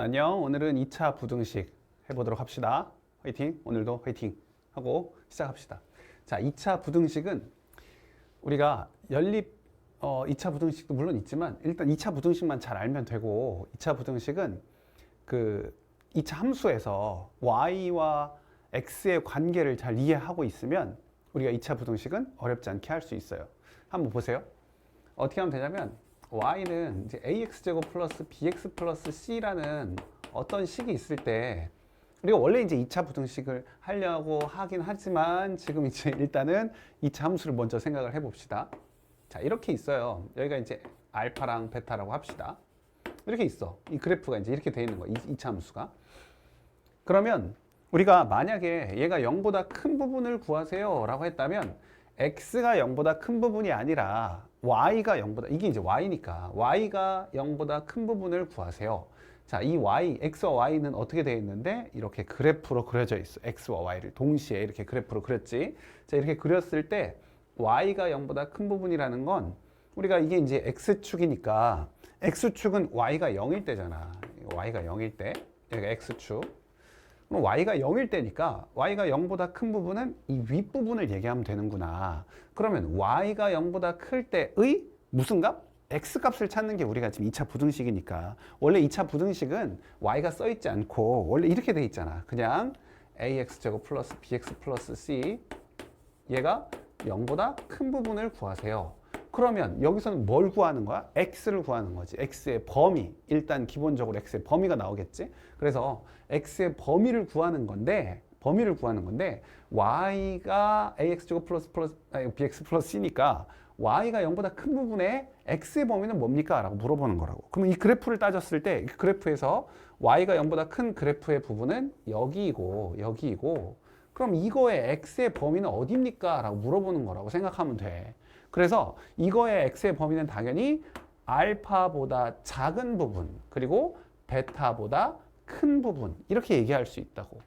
안녕. 오늘은 2차 부등식 해보도록 합시다. 화이팅. 오늘도 화이팅 하고 시작합시다. 자, 2차 부등식은 우리가 연립 2차 부등식도 물론 있지만 일단 2차 부등식만 잘 알면 되고, 2차 부등식은 그 2차 함수에서 y와 x의 관계를 잘 이해하고 있으면 우리가 2차 부등식은 어렵지 않게 할 수 있어요. 한번 보세요. 어떻게 하면 되냐면 y는 이제 ax제곱 플러스 bx 플러스 c라는 어떤 식이 있을 때, 우리가 원래 이제 2차 부등식을 하려고 하긴 하지만 지금 이제 일단은 2차 함수를 먼저 생각을 해 봅시다. 자, 이렇게 있어요. 여기가 이제 알파랑 베타라고 합시다. 이렇게 있어. 이 그래프가 이제 이렇게 돼 있는 거야. 2차 함수가. 그러면 우리가 만약에 얘가 0보다 큰 부분을 구하세요 라고 했다면 x가 0보다 큰 부분이 아니라 y가 0보다, 이게 이제 y니까 y가 0보다 큰 부분을 구하세요. 자, 이 y, x와 y는 어떻게 되어 있는데 이렇게 그래프로 그려져 있어. x와 y를 동시에 이렇게 그래프로 그렸지. 자, 이렇게 그렸을 때 y가 0보다 큰 부분이라는 건 우리가 이게 이제 x축이니까 x축은 y가 0일 때잖아. y가 0일 때, 여기가 x축. 그럼 y가 0일 때니까 y가 0보다 큰 부분은 이 윗부분을 얘기하면 되는구나. 그러면 y가 0보다 클 때의 무슨 값? x 값을 찾는 게 우리가 지금 2차 부등식이니까. 원래 2차 부등식은 y가 써있지 않고 원래 이렇게 돼 있잖아. 그냥 ax제곱 플러스 bx 플러스 c, 얘가 0보다 큰 부분을 구하세요. 그러면 여기서는 뭘 구하는 거야? x를 구하는 거지. x의 범위. 일단 기본적으로 x의 범위가 나오겠지. 그래서 x의 범위를 구하는 건데 y가 ax제곱 bx 플러스 c니까 y가 0보다 큰 부분에 x의 범위는 뭡니까? 라고 물어보는 거라고. 그러면 이 그래프를 따졌을 때 이 그래프에서 y가 0보다 큰 그래프의 부분은 여기이고 그럼 이거의 x의 범위는 어디입니까? 라고 물어보는 거라고 생각하면 돼. 그래서 이거의 x의 범위는 당연히 알파보다 작은 부분 그리고 베타보다 큰 부분, 이렇게 얘기할 수 있다고.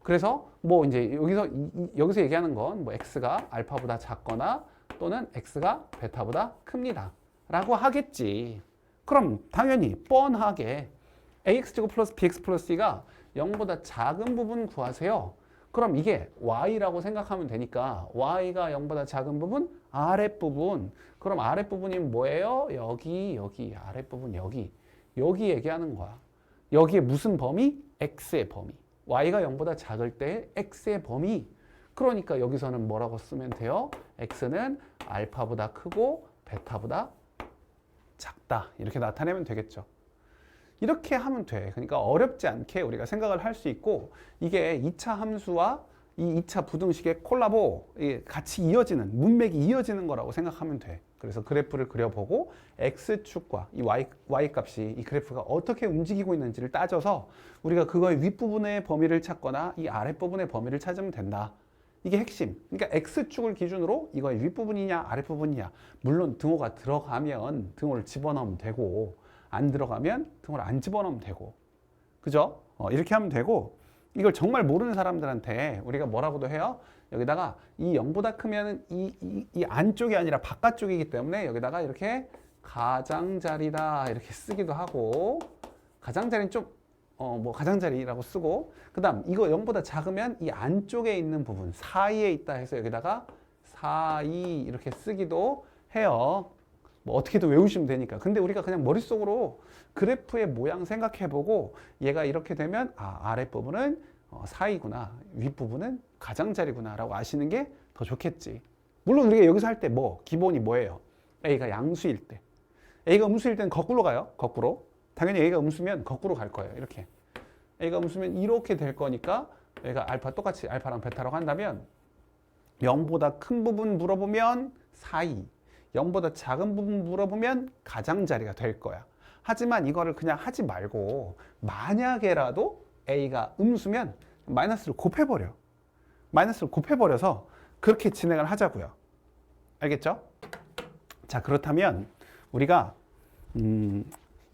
그래서 뭐 이제 여기서 얘기하는 건 뭐 x가 알파보다 작거나 또는 x가 베타보다 큽니다 라고 하겠지. 그럼 당연히 뻔하게 ax제곱 플러스 bx 플러스 c가 0보다 작은 부분 구하세요. 그럼 이게 y라고 생각하면 되니까 y가 0보다 작은 부분, 아랫부분. 그럼 아랫부분이 뭐예요? 여기 아랫부분 여기 얘기하는 거야. 여기에 무슨 범위? x의 범위. y가 0보다 작을 때 x의 범위. 그러니까 여기서는 뭐라고 쓰면 돼요? x는 알파보다 크고 베타보다 작다. 이렇게 나타내면 되겠죠. 이렇게 하면 돼. 그러니까 어렵지 않게 우리가 생각을 할 수 있고, 이게 2차 함수와 이 2차 부등식의 콜라보, 같이 이어지는, 문맥이 이어지는 거라고 생각하면 돼. 그래서 그래프를 그려보고 x축과 이 y 값이, 이 그래프가 어떻게 움직이고 있는지를 따져서 우리가 그거의 윗부분의 범위를 찾거나 이 아랫부분의 범위를 찾으면 된다. 이게 핵심. 그러니까 x축을 기준으로 이거의 윗부분이냐 아랫부분이냐, 물론 등호가 들어가면 등호를 집어넣으면 되고 안 들어가면 등호를 안 집어넣으면 되고, 그죠? 이렇게 하면 되고, 이걸 정말 모르는 사람들한테 우리가 뭐라고도 해요? 여기다가 이 0보다 크면 이 안쪽이 아니라 바깥쪽이기 때문에 여기다가 이렇게 가장자리다 이렇게 쓰기도 하고, 가장자리는 좀 뭐 가장자리라고 쓰고, 그 다음 이거 0보다 작으면 이 안쪽에 있는 부분 사이에 있다 해서 여기다가 사이 이렇게 쓰기도 해요. 뭐 어떻게든 외우시면 되니까. 근데 우리가 그냥 머릿속으로 그래프의 모양 생각해보고 얘가 이렇게 되면 아랫부분은 사이구나, 윗부분은 가장자리구나 라고 아시는 게 더 좋겠지. 물론 우리가 여기서 할 때 기본이 뭐예요? A가 양수일 때. A가 음수일 때는 거꾸로 가요. 거꾸로. 당연히 A가 음수면 거꾸로 갈 거예요. 이렇게. A가 음수면 이렇게 될 거니까 얘가 똑같이 알파랑 베타라고 한다면 0보다 큰 부분 물어보면 사이, 0보다 작은 부분 물어보면 가장자리가 될 거야. 하지만 이거를 그냥 하지 말고 만약에라도 A가 음수면 마이너스를 곱해버려. 마이너스를 곱해버려서 그렇게 진행을 하자고요. 알겠죠? 자, 그렇다면 우리가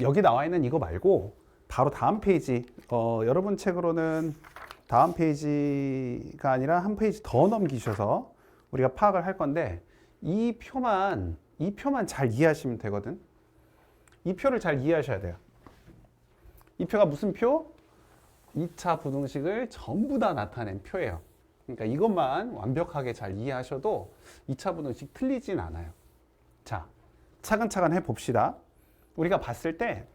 여기 나와 있는 이거 말고 바로 다음 페이지, 여러분 책으로는 다음 페이지가 아니라 한 페이지 더 넘기셔서 우리가 파악을 할 건데, 이 표만 잘 이해하시면 되거든. 이 표를 잘 이해하셔야 돼요. 이 표가 무슨 표? 2차 부등식을 전부 다 나타낸 표예요. 그러니까 이것만 완벽하게 잘 이해하셔도 2차 부등식 틀리진 않아요. 자, 차근차근 해봅시다. 우리가 봤을 때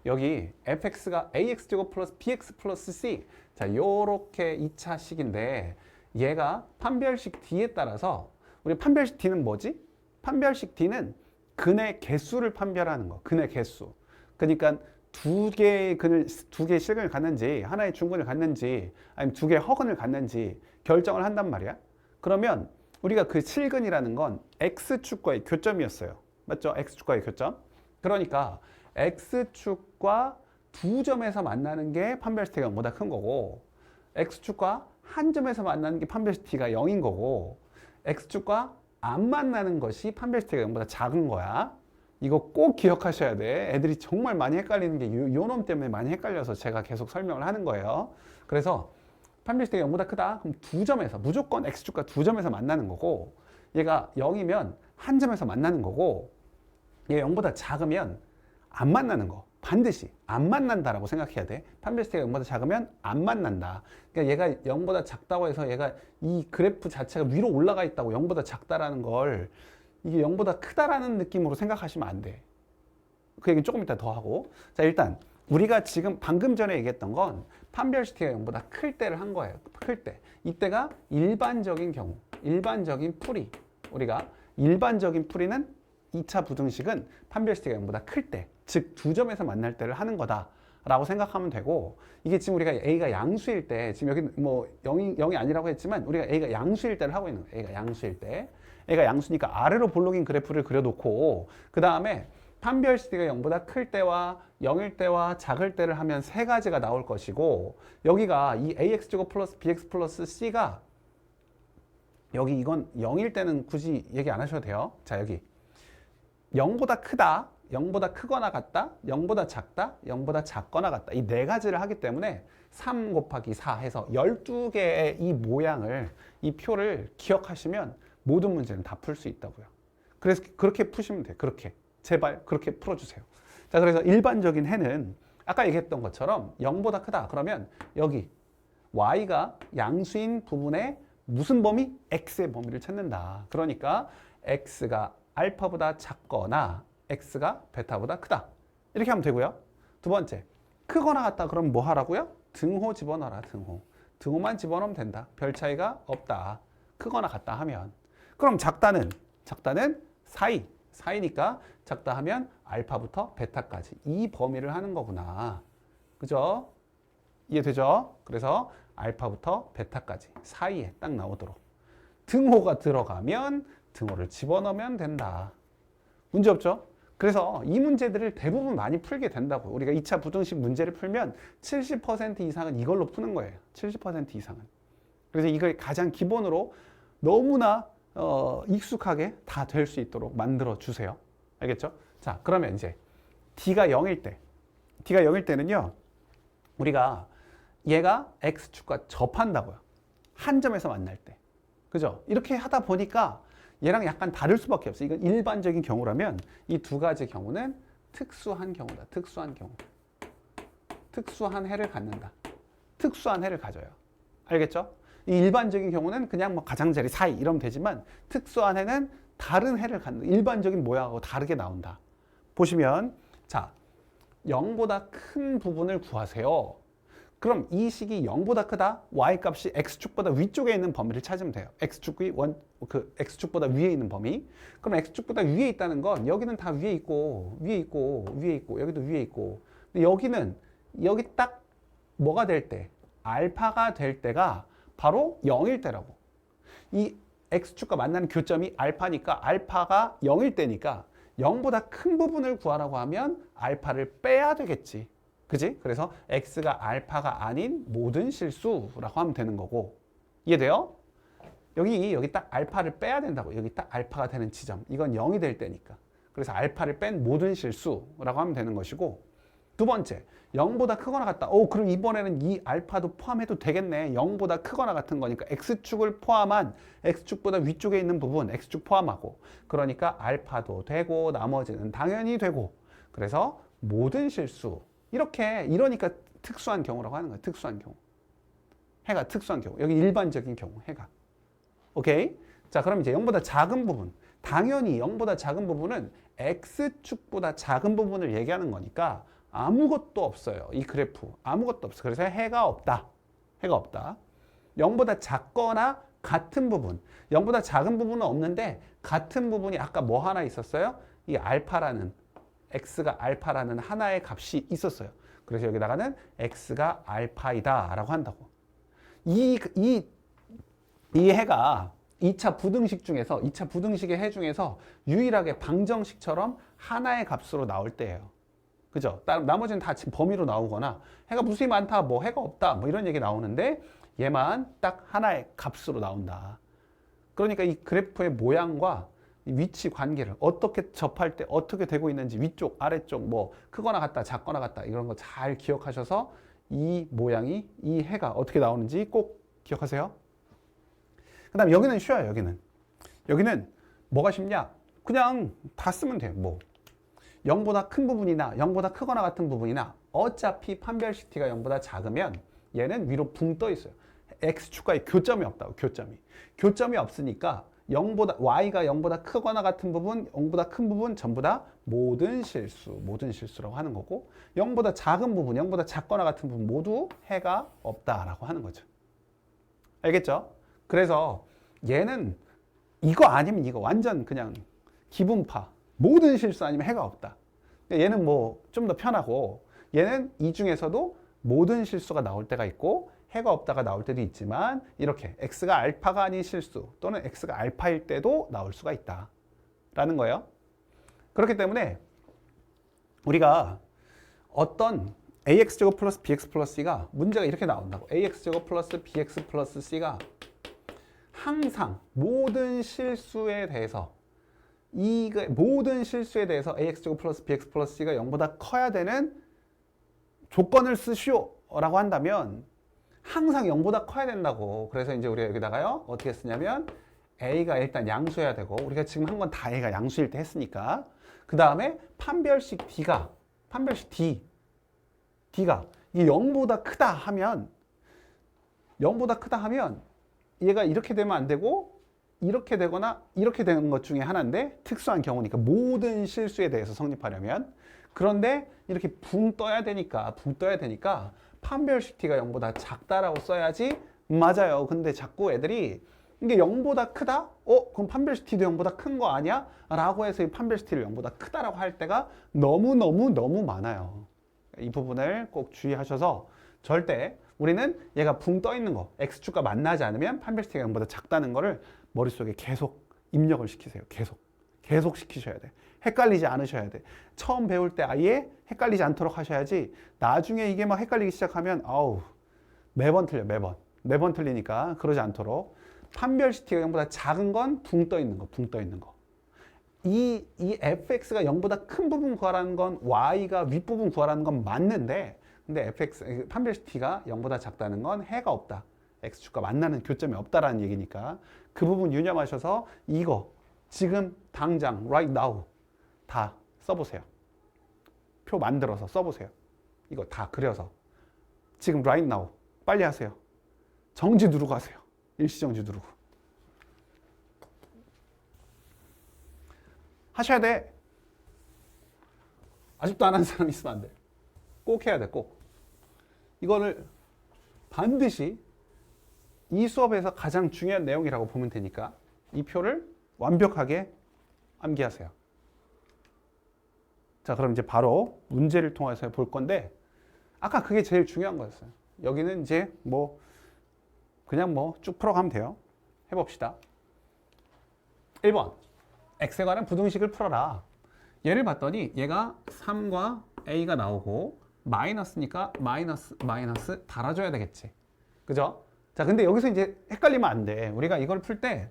여기 fx가 ax제곱 플러스 bx 플러스 c, 자, 요렇게 2차식인데 얘가 판별식 d에 따라서, 우리 판별식 d는 뭐지? 판별식 d는 근의 개수를 판별하는 거, 근의 개수. 그러니까 두 개의 근을, 두 개의 실근을 갖는지, 하나의 중근을 갖는지, 아니면 두 개의 허근을 갖는지 결정을 한단 말이야. 그러면 우리가 그 실근이라는 건 x축과의 교점이었어요. 맞죠? x축과의 교점. 그러니까 x축과 두 점에서 만나는 게 판별식 t가 0보다 큰 거고, x축과 한 점에서 만나는 게 판별식 t가 0인 거고, x축과 안 만나는 것이 판별식 t가 0보다 작은 거야. 이거 꼭 기억하셔야 돼. 애들이 정말 많이 헷갈리는 게 요 놈 때문에 많이 헷갈려서 제가 계속 설명을 하는 거예요. 그래서 판별식 t가 0보다 크다. 그럼 두 점에서, 무조건 x축과 두 점에서 만나는 거고, 얘가 0이면 한 점에서 만나는 거고, 얘가 0보다 작으면 안 만나는 거. 반드시 안 만난다라고 생각해야 돼. 판별식 t가 0보다 작으면 안 만난다. 그러니까 얘가 0보다 작다고 해서 얘가 이 그래프 자체가 위로 올라가 있다고 0보다 작다라는 걸, 이게 0보다 크다라는 느낌으로 생각하시면 안 돼. 그 얘기는 조금 이따 더 하고. 자, 일단 우리가 지금 방금 전에 얘기했던 건 판별식 t가 0보다 클 때를 한 거예요. 클 때. 이때가 일반적인 경우, 일반적인 풀이. 우리가 일반적인 풀이는 2차 부등식은 판별식 t가 0보다 클 때, 즉 두 점에서 만날 때를 하는 거다라고 생각하면 되고, 이게 지금 우리가 a가 양수일 때, 지금 여기 뭐 0이 아니라고 했지만 우리가 a가 양수일 때를 하고 있는 거예요. a가 양수일 때. a가 양수니까 아래로 볼록인 그래프를 그려놓고, 그 다음에 판별식 t가 0보다 클 때와 0일 때와 작을 때를 하면 세 가지가 나올 것이고, 여기가 이 ax제곱 플러스 bx 플러스 c가, 여기 이건 0일 때는 굳이 얘기 안 하셔도 돼요. 자, 여기 0보다 크다, 0보다 크거나 같다, 0보다 작다, 0보다 작거나 같다. 이 네 가지를 하기 때문에 3 곱하기 4 해서 12개의 이 모양을, 이 표를 기억하시면 모든 문제는 다 풀 수 있다고요. 그래서 그렇게 푸시면 돼요. 그렇게. 제발 그렇게 풀어주세요. 자, 그래서 일반적인 해는 아까 얘기했던 것처럼 0보다 크다. 그러면 여기 y가 양수인 부분에 무슨 범위? x의 범위를 찾는다. 그러니까 x가 알파보다 작거나 x가 베타보다 크다. 이렇게 하면 되고요. 두 번째, 크거나 같다. 그럼 뭐 하라고요? 등호 집어넣어라. 등호. 등호만 집어넣으면 된다. 별 차이가 없다. 크거나 같다 하면. 그럼 작다는 사이니까 작다 하면 알파부터 베타까지 이 범위를 하는 거구나. 그죠? 이해되죠? 그래서 알파부터 베타까지 사이에 딱 나오도록. 등호가 들어가면 등호를 집어넣으면 된다. 문제 없죠? 그래서 이 문제들을 대부분 많이 풀게 된다고. 우리가 2차 부등식 문제를 풀면 70% 이상은 이걸로 푸는 거예요. 70% 이상은. 그래서 이걸 가장 기본으로 너무나 익숙하게 다 될 수 있도록 만들어 주세요. 알겠죠? 자, 그러면 이제 D가 0일 때는요, 우리가 얘가 X축과 접한다고요. 한 점에서 만날 때. 그죠? 이렇게 하다 보니까 얘랑 약간 다를 수밖에 없어요. 이건 일반적인 경우라면 이 두 가지 경우는 특수한 경우다. 특수한 경우. 특수한 해를 갖는다. 특수한 해를 가져요. 알겠죠? 이 일반적인 경우는 그냥 뭐 가장자리 사이 이러면 되지만, 특수한 해는 다른 해를 갖는, 일반적인 모양하고 다르게 나온다. 보시면, 자, 0보다 큰 부분을 구하세요. 그럼 이 식이 0보다 크다? y값이 x축보다 위쪽에 있는 범위를 찾으면 돼요. x축보다 위에 있는 범위. 그럼 x축보다 위에 있다는 건 여기는 다 위에 있고, 위에 있고, 위에 있고, 여기도 위에 있고. 근데 여기는, 여기 딱 뭐가 될 때, 알파가 될 때가 바로 0일 때라고. 이 x축과 만나는 교점이 알파니까, 알파가 0일 때니까 0보다 큰 부분을 구하라고 하면 알파를 빼야 되겠지. 그지? 그래서 x가 알파가 아닌 모든 실수라고 하면 되는 거고. 이해돼요? 여기 딱 알파를 빼야 된다고. 여기 딱 알파가 되는 지점. 이건 0이 될 때니까. 그래서 알파를 뺀 모든 실수라고 하면 되는 것이고. 두 번째, 0보다 크거나 같다. 그럼 이번에는 이 알파도 포함해도 되겠네. 0보다 크거나 같은 거니까 x축을 포함한, x축보다 위쪽에 있는 부분, x축 포함하고. 그러니까 알파도 되고 나머지는 당연히 되고. 그래서 모든 실수 이러니까 특수한 경우라고 하는 거예요. 특수한 경우. 해가 특수한 경우. 여기 일반적인 경우, 해가. 오케이? 자, 그럼 이제 0보다 작은 부분. 당연히 0보다 작은 부분은 x축보다 작은 부분을 얘기하는 거니까 아무것도 없어요. 이 그래프. 아무것도 없어. 그래서 해가 없다. 해가 없다. 0보다 작거나 같은 부분. 0보다 작은 부분은 없는데 같은 부분이 아까 뭐 하나 있었어요? 이 알파라는, x가 알파라는 하나의 값이 있었어요. 그래서 여기다가는 x가 알파이다 라고 한다고. 이 해가 2차 부등식 중에서, 2차 부등식의 해 중에서 유일하게 방정식처럼 하나의 값으로 나올 때예요. 그죠? 나머지는 다 지금 범위로 나오거나 해가 무수히 많다, 뭐 해가 없다, 뭐 이런 얘기 나오는데 얘만 딱 하나의 값으로 나온다. 그러니까 이 그래프의 모양과 위치 관계를 어떻게 접할 때 어떻게 되고 있는지 위쪽, 아래쪽, 뭐 크거나 같다, 작거나 같다 이런 거 잘 기억하셔서 이 모양이, 이 해가 어떻게 나오는지 꼭 기억하세요. 그 다음에 여기는 쉬워요. 여기는 뭐가 쉽냐? 그냥 다 쓰면 돼요. 뭐 0보다 큰 부분이나 0보다 크거나 같은 부분이나 어차피 판별식 t가 0보다 작으면 얘는 위로 붕 떠 있어요. x축과의 교점이 없다고. 교점이 없으니까 y가 0보다 크거나 같은 부분, 0보다 큰 부분 전부 다 모든 실수라고 하는 거고 0보다 작은 부분, 0보다 작거나 같은 부분 모두 해가 없다라고 하는 거죠. 알겠죠? 그래서 얘는 이거 아니면 이거 완전 그냥 기분파. 모든 실수 아니면 해가 없다. 얘는 뭐 좀 더 편하고 얘는 이 중에서도 모든 실수가 나올 때가 있고 해가 없다가 나올 때도 있지만 이렇게 x가 알파가 아닌 실수 또는 x가 알파일 때도 나올 수가 있다 라는 거예요. 그렇기 때문에 우리가 어떤 ax제곱 플러스 bx 플러스 c가 문제가 이렇게 나온다고. ax제곱 플러스 bx 플러스 c가 항상 모든 실수에 대해서 ax제곱 플러스 bx 플러스 c가 0보다 커야 되는 조건을 쓰시오 라고 한다면 항상 0보다 커야 된다고. 그래서 이제 우리가 여기다가요 어떻게 쓰냐면 a가 일단 양수여야 되고 우리가 지금 한 건 다 a가 양수일 때 했으니까 그 다음에 판별식 d가 이 0보다 크다 하면 얘가 이렇게 되면 안 되고 이렇게 되거나 이렇게 되는 것 중에 하나인데 특수한 경우니까 모든 실수에 대해서 성립하려면. 그런데 이렇게 붕 떠야 되니까 판별식 t가 0보다 작다라고 써야지. 맞아요. 근데 자꾸 애들이 이게 0보다 크다? 그럼 판별식 t도 0보다 큰 거 아니야? 라고 해서 이 판별식 t를 0보다 크다라고 할 때가 너무 많아요. 이 부분을 꼭 주의하셔서 절대 우리는 얘가 붕 떠 있는 거, x축과 만나지 않으면 판별식 t가 0보다 작다는 거를 머릿속에 계속 입력을 시키세요. 계속 시키셔야 돼. 헷갈리지 않으셔야 돼. 처음 배울 때 아예 헷갈리지 않도록 하셔야지 나중에 이게 막 헷갈리기 시작하면 매번 틀려. 매번 틀리니까 그러지 않도록 판별식 t가 0보다 작은 건 붕 떠 있는 거. 이 fx가 0보다 큰 부분 구하라는 건 y가 윗부분 구하라는 건 맞는데 근데 판별식 t가 0보다 작다는 건 해가 없다. x축과 만나는 교점이 없다라는 얘기니까 그 부분 유념하셔서 이거 지금 당장 right now 다 써보세요. 표 만들어서 써보세요. 이거 다 그려서 지금 right now 빨리 하세요. 정지 누르고 하세요. 일시정지 누르고 하셔야 돼. 아직도 안 하는 사람 있으면 안 돼. 꼭 해야 돼. 꼭 이거를 반드시 이 수업에서 가장 중요한 내용이라고 보면 되니까 이 표를 완벽하게 암기하세요. 자, 그럼 이제 바로 문제를 통해서 볼 건데 아까 그게 제일 중요한 거였어요. 여기는 이제 그냥 쭉 풀어가면 돼요. 해봅시다. 1번 x에 관한 부등식을 풀어라. 얘를 봤더니 얘가 3과 a가 나오고 마이너스니까 마이너스 달아줘야 되겠지. 그죠? 자, 근데 여기서 이제 헷갈리면 안 돼. 우리가 이걸 풀 때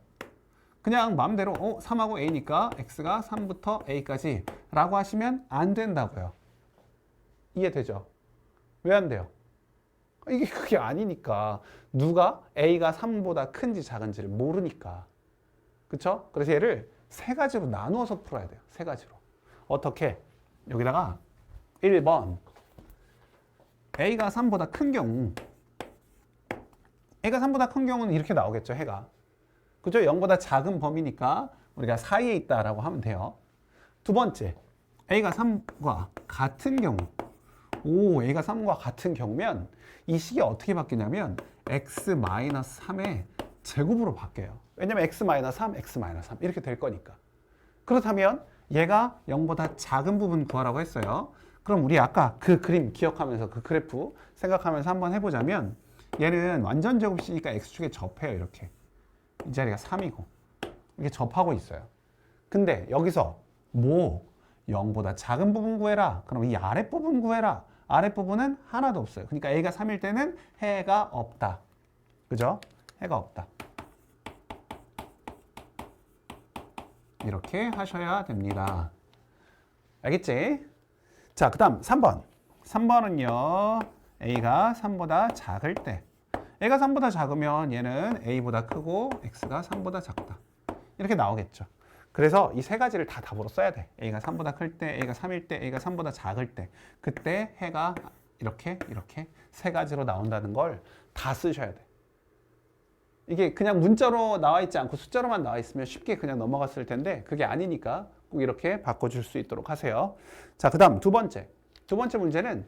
그냥 마음대로 3하고 a니까 x가 3부터 a까지 라고 하시면 안 된다고요. 이해되죠? 왜 안 돼요? 이게 그게 아니니까. 누가 a가 3보다 큰지 작은지를 모르니까. 그쵸? 그래서 얘를 세 가지로 나누어서 풀어야 돼요. 세 가지로. 어떻게? 여기다가 1번 a가 3보다 큰 경우, a가 3보다 큰 경우는 이렇게 나오겠죠, 해가. 그죠? 0보다 작은 범위니까 우리가 사이에 있다라고 하면 돼요. 두 번째, a가 3과 같은 경우. a가 3과 같은 경우면 이 식이 어떻게 바뀌냐면 x-3의 제곱으로 바뀌어요. 왜냐면 x-3, x-3 이렇게 될 거니까. 그렇다면 얘가 0보다 작은 부분 구하라고 했어요. 그럼 우리 아까 그 그림 기억하면서 그 그래프 생각하면서 한번 해보자면 얘는 완전 제곱식이니까 x축에 접해요. 이렇게. 이 자리가 3이고 이렇게 접하고 있어요. 근데 여기서 0보다 작은 부분 구해라. 그럼 이 아랫부분 구해라. 아랫부분은 하나도 없어요. 그러니까 a가 3일 때는 해가 없다. 그죠? 해가 없다. 이렇게 하셔야 됩니다. 알겠지? 자, 그 다음 3번. 3번은요. a가 3보다 작을 때. a가 3보다 작으면 얘는 a보다 크고 x가 3보다 작다. 이렇게 나오겠죠. 그래서 이 세 가지를 다 답으로 써야 돼. a가 3보다 클 때, a가 3일 때, a가 3보다 작을 때. 그때 해가 이렇게 세 가지로 나온다는 걸 다 쓰셔야 돼. 이게 그냥 문자로 나와 있지 않고 숫자로만 나와 있으면 쉽게 그냥 넘어갔을 텐데 그게 아니니까 꼭 이렇게 바꿔줄 수 있도록 하세요. 자, 그 다음 두 번째. 두 번째 문제는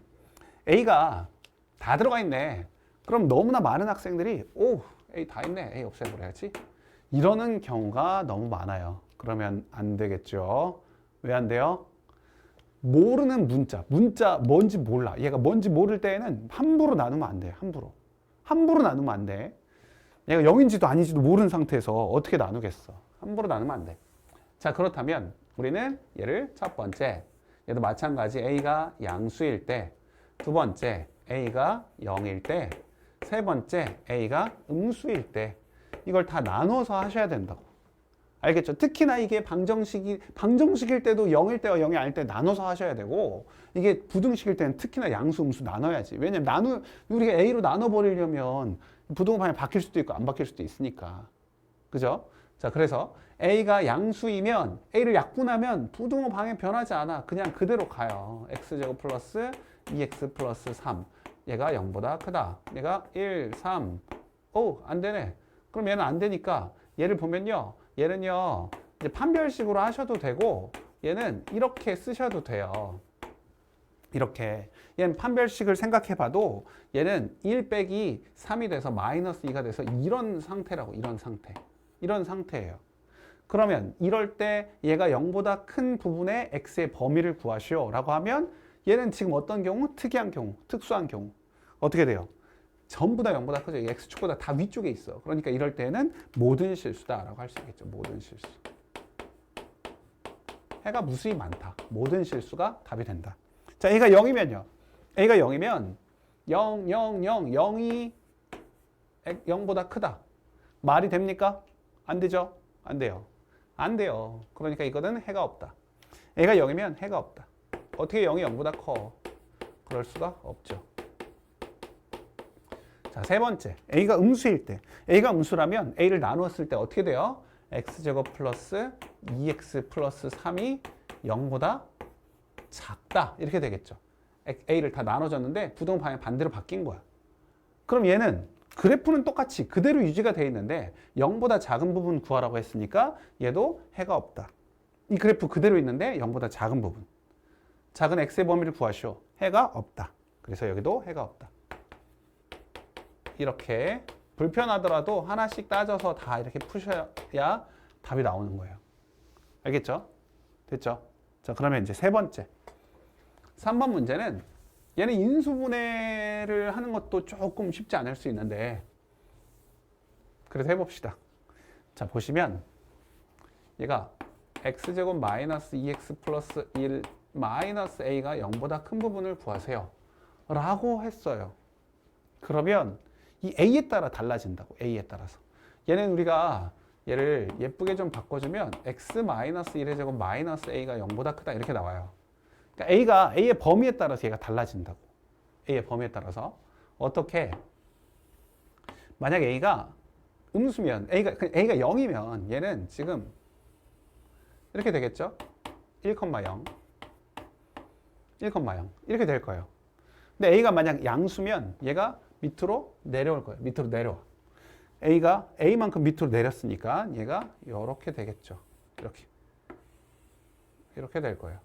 a가 다 들어가 있네. 그럼 너무나 많은 학생들이 A 다 있네. A 없애버려야지. 이러는 경우가 너무 많아요. 그러면 안 되겠죠. 왜 안 돼요? 모르는 문자 뭔지 몰라. 얘가 뭔지 모를 때에는 함부로 나누면 안 돼. 함부로 나누면 안 돼. 얘가 0인지도 아닌지도 모르는 상태에서 어떻게 나누겠어. 함부로 나누면 안 돼. 자, 그렇다면 우리는 얘를 첫 번째, 얘도 마찬가지 a가 양수일 때, 두 번째 a가 0일 때, 세 번째 a가 음수일 때 이걸 다 나눠서 하셔야 된다고. 알겠죠? 특히나 이게 방정식일 때도 0일 때와 0이 아닐 때 나눠서 하셔야 되고, 이게 부등식일 때는 특히나 양수, 음수 나눠야지. 왜냐면 우리가 a로 나눠버리려면 부등호방이 바뀔 수도 있고 안 바뀔 수도 있으니까. 그죠? 자, 그래서 a가 양수이면 a를 약분하면 부등호 방향 변하지 않아. 그냥 그대로 가요. x제곱 플러스 2x 플러스 3. 얘가 0보다 크다. 얘가 1, 3. 안 되네. 그럼 얘는 안 되니까 얘를 보면요. 얘는요. 이제 판별식으로 하셔도 되고 얘는 이렇게 쓰셔도 돼요. 이렇게. 얘는 판별식을 생각해 봐도 얘는 1 빼기 3이 돼서 마이너스 2가 돼서 이런 상태라고. 이런 상태예요. 그러면 이럴 때 얘가 0보다 큰 부분의 x의 범위를 구하시오 라고 하면 얘는 지금 어떤 경우? 특이한 경우, 특수한 경우. 어떻게 돼요? 전부 다 0보다 크죠. x축보다 다 위쪽에 있어. 그러니까 이럴 때는 모든 실수다라고 할 수 있겠죠. 모든 실수. 해가 무수히 많다. 모든 실수가 답이 된다. 자, a가 0이면요. a가 0이면 0, 0, 0, 0이 0보다 크다. 말이 됩니까? 안 되죠? 안 돼요. 안 돼요. 그러니까 이거는 해가 없다. a가 0이면 해가 없다. 어떻게 0이 0보다 커? 그럴 수가 없죠. 자, 세 번째. a가 음수일 때. a가 음수라면 a를 나누었을 때 어떻게 돼요? x제곱 플러스 2x 플러스 3이 0보다 작다. 이렇게 되겠죠. a를 다 나눠줬는데 부등 방향 반대로 바뀐 거야. 그럼 얘는 그래프는 똑같이 그대로 유지가 돼 있는데 0보다 작은 부분 구하라고 했으니까 얘도 해가 없다. 이 그래프 그대로 있는데 0보다 작은 부분. 작은 x의 범위를 구하시오. 해가 없다. 그래서 여기도 해가 없다. 이렇게 불편하더라도 하나씩 따져서 다 이렇게 푸셔야 답이 나오는 거예요. 알겠죠? 됐죠? 자, 그러면 이제 세 번째. 3번 문제는 얘는 인수분해를 하는 것도 조금 쉽지 않을 수 있는데 그래서 해봅시다. 자, 보시면 얘가 x제곱 마이너스 2x 플러스 1 마이너스 a가 0보다 큰 부분을 구하세요 라고 했어요. 그러면 이 a에 따라 달라진다고. a에 따라서. 얘는 우리가 얘를 예쁘게 좀 바꿔주면 x 마이너스 1의 제곱 마이너스 a가 0보다 크다 이렇게 나와요. 그러니까 a의 범위에 따라서 얘가 달라진다고. a의 범위에 따라서. 어떻게? 만약 a가 음수면 a가 0이면 얘는 지금 이렇게 되겠죠? 1,0 1,0 이렇게 될 거예요. 근데 a가 만약 양수면 얘가 밑으로 내려올 거예요. 밑으로 내려와. a가 a만큼 밑으로 내렸으니까 얘가 이렇게 되겠죠. 이렇게 될 거예요.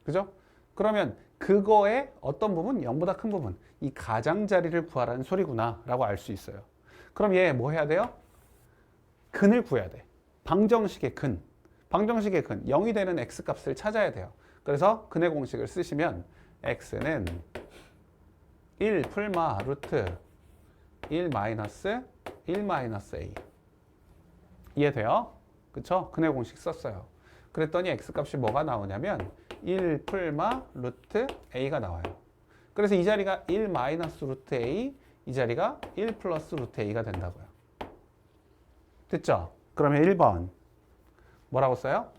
그죠? 그러면 그거의 어떤 부분? 0보다 큰 부분. 이 가장자리를 구하라는 소리구나 라고 알 수 있어요. 그럼 얘 뭐 해야 돼요? 근을 구해야 돼. 방정식의 근. 방정식의 근. 0이 되는 x값을 찾아야 돼요. 그래서 근의 공식을 쓰시면 x는 1 풀마 루트 1 마이너스 1 마이너스 a. 이해돼요? 그쵸? 근의 공식 썼어요. 그랬더니 x값이 뭐가 나오냐면 1 풀마 루트 a가 나와요. 그래서 이 자리가 1 마이너스 루트 a, 이 자리가 1 플러스 루트 a가 된다고요. 됐죠? 그러면 1번 뭐라고 써요?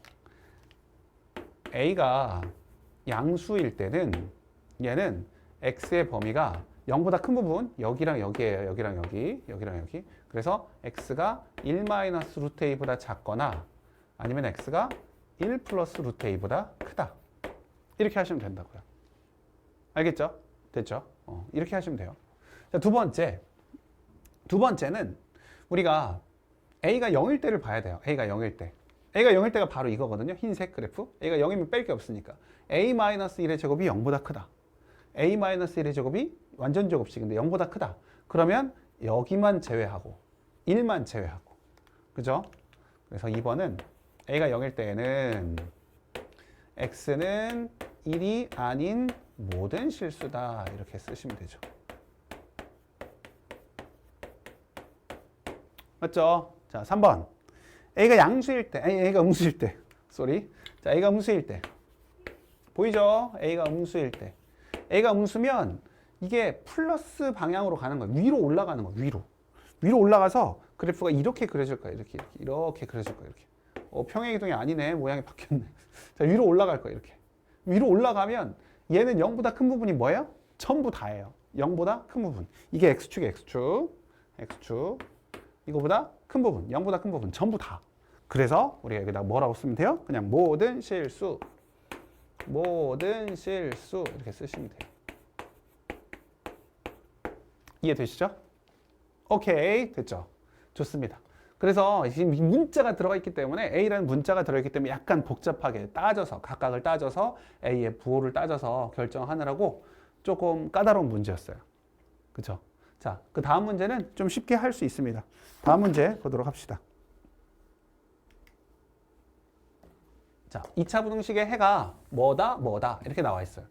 a가 양수일 때는 얘는 x의 범위가 0보다 큰 부분 여기랑 여기예요. 여기랑 여기, 여기랑 여기. 그래서 x가 1 마이너스 루트 a보다 작거나 아니면 x가 1 플러스 루트 a보다 크다. 이렇게 하시면 된다고요. 알겠죠? 됐죠? 이렇게 하시면 돼요. 자, 두 번째는 우리가 a가 0일 때를 봐야 돼요. a가 0일 때. a가 0일 때가 바로 이거거든요. 흰색 그래프. a가 0이면 뺄 게 없으니까. a-1의 제곱이 0보다 크다. a-1의 제곱이 완전 제곱식인데 0보다 크다. 그러면 여기만 제외하고 1만 제외하고. 그죠? 그래서 2번은 a가 0일 때에는 x는 1이 아닌 모든 실수다. 이렇게 쓰시면 되죠. 맞죠? 자, 3번. a가 양수일 때, a가 음수일 때. 쏘리. 자, a가 음수일 때. 보이죠? a가 음수일 때. a가 음수면 이게 플러스 방향으로 가는 거예요. 위로 올라가는 거예요. 위로 올라가서 그래프가 이렇게 그려질 거예요. 이렇게 그려질 거예요. 이렇게. 평행이동이 아니네. 모양이 바뀌었네. 자, 위로 올라갈 거예요. 이렇게. 위로 올라가면 얘는 0보다 큰 부분이 뭐예요? 전부 다예요. 0보다 큰 부분. 이게 x축이에요. x축. 이거보다 큰 부분, 0보다 큰 부분, 전부 다. 그래서 우리가 여기다 뭐라고 쓰면 돼요? 그냥 모든 실수 이렇게 쓰시면 돼요. 이해되시죠? 오케이, 됐죠? 좋습니다. 그래서 지금 문자가 들어가 있기 때문에 A라는 문자가 들어있기 때문에 약간 복잡하게 따져서 각각을 따져서 A의 부호를 따져서 결정하느라고 조금 까다로운 문제였어요. 그렇죠? 자, 그 다음 문제는 좀 쉽게 할 수 있습니다. 다음 문제 보도록 합시다. 자, 2차 부등식의 해가 뭐다 이렇게 나와 있어요.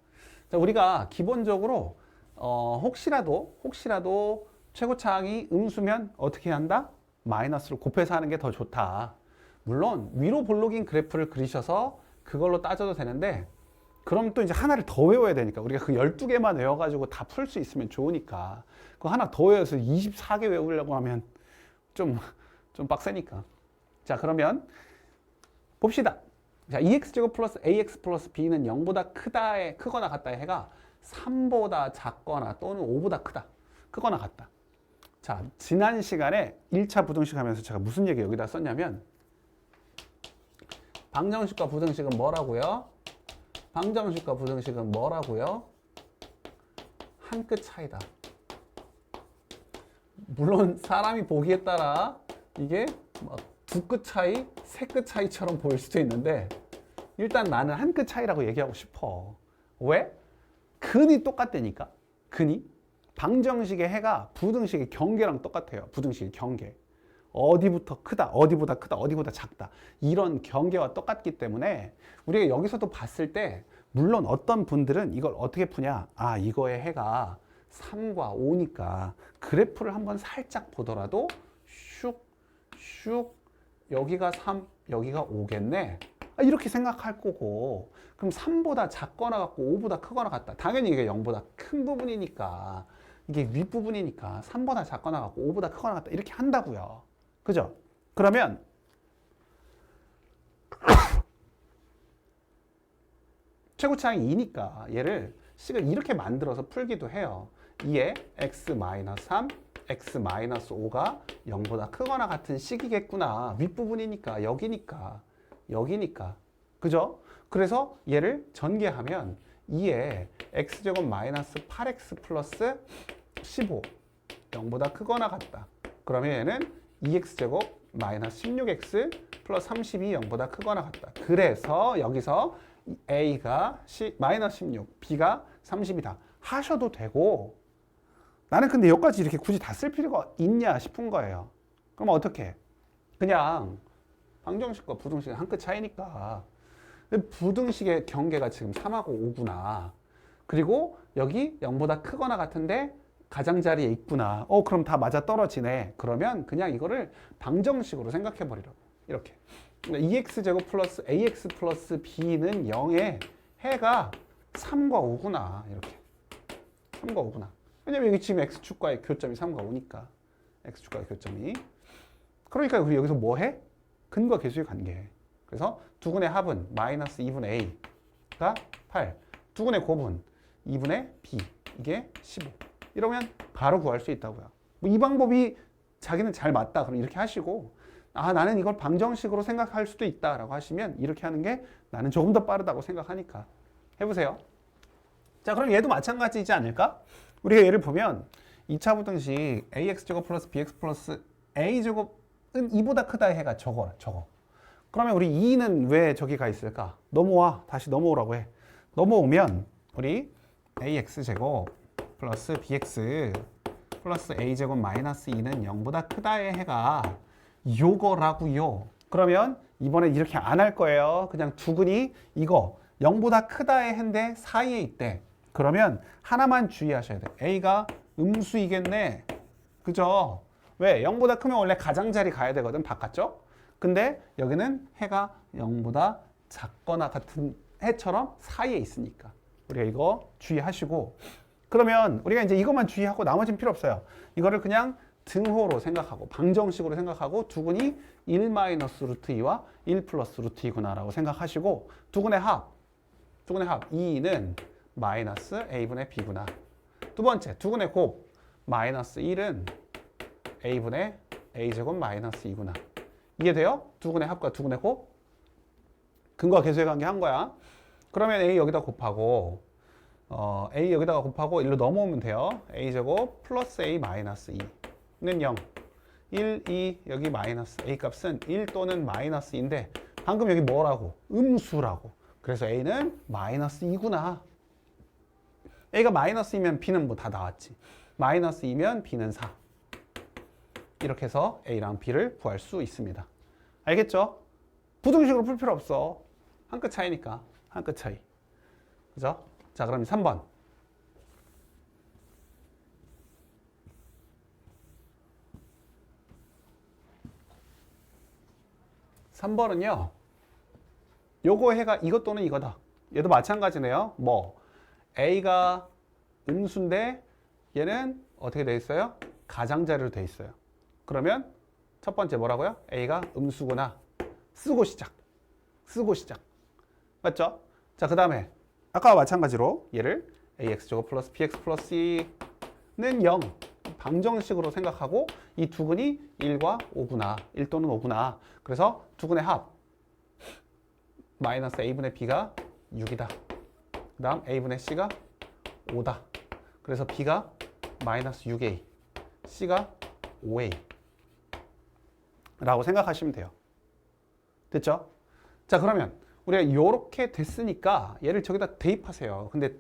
자, 우리가 기본적으로 혹시라도 최고차항이 음수면 어떻게 한다? 마이너스를 곱해서 하는 게 더 좋다. 물론 위로 볼록인 그래프를 그리셔서 그걸로 따져도 되는데 그럼 또 이제 하나를 더 외워야 되니까 우리가 그 12개만 외워가지고 다 풀 수 있으면 좋으니까 그거 하나 더 외워서 24개 외우려고 하면 좀 빡세니까. 자, 그러면 봅시다. 자, 2x제곱 플러스 ax 플러스 b는 0보다 크거나 같다의 해가 3보다 작거나 또는 5보다 크거나 같다. 자, 지난 시간에 1차 부등식 하면서 제가 무슨 얘기 여기다 썼냐면 방정식과 부등식은 뭐라고요? 방정식과 부등식은 뭐라고요? 한 끗 차이다. 물론 사람이 보기에 따라 이게 막 두 끗 차이, 세 끗 차이처럼 보일 수도 있는데 일단 나는 한 끗 차이라고 얘기하고 싶어. 왜? 근이 똑같다니까. 근이. 방정식의 해가 부등식의 경계랑 똑같아요. 부등식의 경계. 어디부터 크다, 어디보다 크다, 어디보다 작다. 이런 경계와 똑같기 때문에 우리가 여기서도 봤을 때 물론 어떤 분들은 이걸 어떻게 푸냐. 아, 이거의 해가 3과 5니까 그래프를 한번 살짝 보더라도 슉 여기가 3, 여기가 5겠네. 이렇게 생각할 거고 그럼 3보다 작거나 같고 5보다 크거나 같다. 당연히 이게 0보다 큰 부분이니까 이게 윗부분이니까 3보다 작거나 같고 5보다 크거나 같다. 이렇게 한다고요. 그죠? 그러면 최고차항이 2니까 얘를 식을 이렇게 만들어서 풀기도 해요. 2에 x-3, x-5가 0보다 크거나 같은 식이겠구나. 윗부분이니까 여기니까. 그죠? 그래서 얘를 전개하면 2에 x제곱 마이너스 8x 플러스 15 0보다 크거나 같다. 그러면 얘는 2x제곱 마이너스 16x 플러스 32 0보다 크거나 같다. 그래서 여기서 a가 마이너스 16, b가 30이다 하셔도 되고, 나는 근데 여기까지 이렇게 굳이 다 쓸 필요가 있냐 싶은 거예요. 그럼 어떻게 해? 그냥 방정식과 부등식은 한 끗 차이니까 부등식의 경계가 지금 3하고 5구나. 그리고 여기 0보다 크거나 같은데 가장자리에 있구나. 그럼 다 맞아 떨어지네. 그러면 그냥 이거를 방정식으로 생각해 버리라고. 이렇게. 2x제곱 플러스 ax 플러스 b는 0에 해가 3과 5구나. 이렇게. 3과 5구나. 왜냐면 여기 지금 x축과의 교점이 3과 5니까. x축과의 교점이. 그러니까 우리 여기서 뭐 해? 근과 계수의 관계. 그래서 두근의 합은 마이너스 2분의 a가 8. 두근의 곱은 2분의 b. 이게 15. 이러면 바로 구할 수 있다고요. 뭐 이 방법이 자기는 잘 맞다. 그럼 이렇게 하시고, 나는 이걸 방정식으로 생각할 수도 있다라고 하시면 이렇게 하는 게 나는 조금 더 빠르다고 생각하니까 해보세요. 자, 그럼 얘도 마찬가지이지 않을까? 우리가 예를 보면 2차 부등식 ax제곱 플러스 bx 플러스 a제곱은 2보다 크다의 해가 저거. 그러면 우리 2는 왜 저기 가 있을까? 넘어와. 다시 넘어오라고 해. 넘어오면 우리 ax제곱 플러스 bx 플러스 a제곱 마이너스 2는 0보다 크다의 해가 요거라고요. 그러면 이번엔 이렇게 안 할 거예요. 그냥 두근이 이거 0보다 크다의 해인데 사이에 있대. 그러면 하나만 주의하셔야 돼. a가 음수이겠네. 그죠? 왜? 0보다 크면 원래 가장자리 가야 되거든, 바깥쪽. 근데 여기는 해가 0보다 작거나 같은 해처럼 사이에 있으니까 우리가 이거 주의하시고, 그러면 우리가 이제 이것만 주의하고 나머지는 필요 없어요. 이거를 그냥 등호로 생각하고 방정식으로 생각하고 두근이 1 마이너스 루트 2와 1 플러스 루트 2구나 라고 생각하시고, 두근의 합 2는 마이너스 a분의 b구나. 두 번째, 두근의 곱 마이너스 1은 a분의 a제곱 마이너스 2구나. 이해돼요? 두근의 합과 두근의 곱? 근과 계수의 관계 한 거야. 그러면 a 여기다 곱하고 a 여기다가 곱하고 1로 넘어오면 돼요. a제곱 플러스 a 마이너스 2는 0. 1, 2 여기 마이너스 a 값은 1 또는 마이너스 2인데 방금 여기 뭐라고? 음수라고. 그래서 a는 마이너스 2구나. a가 마이너스 2면 b는 뭐 다 나왔지. 마이너스 2면 b는 4. 이렇게 해서 a랑 b를 구할 수 있습니다. 알겠죠? 부등식으로 풀 필요 없어. 한 끗 차이니까. 한 끗 차이. 그죠? 자, 그럼 3번. 3번은요. 요거 해가 이것 또는 이거다. 얘도 마찬가지네요. 뭐 a가 음수인데 얘는 어떻게 돼 있어요? 가장자리로 돼 있어요. 그러면 첫 번째 뭐라고요? a가 음수구나. 쓰고 시작. 맞죠? 자, 그 다음에 아까와 마찬가지로 얘를 ax제곱 플러스 bx 플러스 c는 0 방정식으로 생각하고 이 두근이 1과 5구나. 1 또는 5구나. 그래서 두근의 합 마이너스 a분의 b가 6이다. 그 다음 a분의 c가 5다. 그래서 b가 마이너스 6a, c가 5a 라고 생각하시면 돼요. 됐죠? 자, 그러면 우리가 이렇게 됐으니까 얘를 저기다 대입하세요. 근데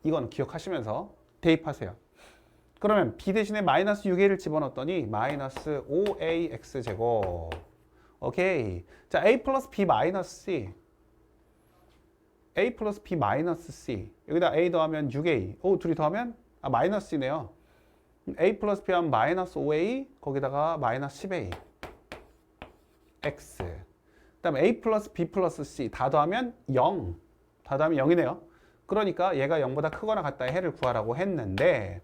이건 기억하시면서 대입하세요. 그러면 b 대신에 마이너스 6a를 집어넣었더니 마이너스 5ax 제곱. 오케이. 자, a 플러스 b 마이너스 c. a 플러스 b 마이너스 c. 여기다 a 더하면 6a. 둘이 더하면 마이너스 c네요. a 플러스 b 하면 마이너스 5a. 거기다가 마이너스 10a. x. 그 다음에 a 플러스 b 플러스 c. 다 더하면 0. 다 더하면 0이네요. 그러니까 얘가 0보다 크거나 같다의 해를 구하라고 했는데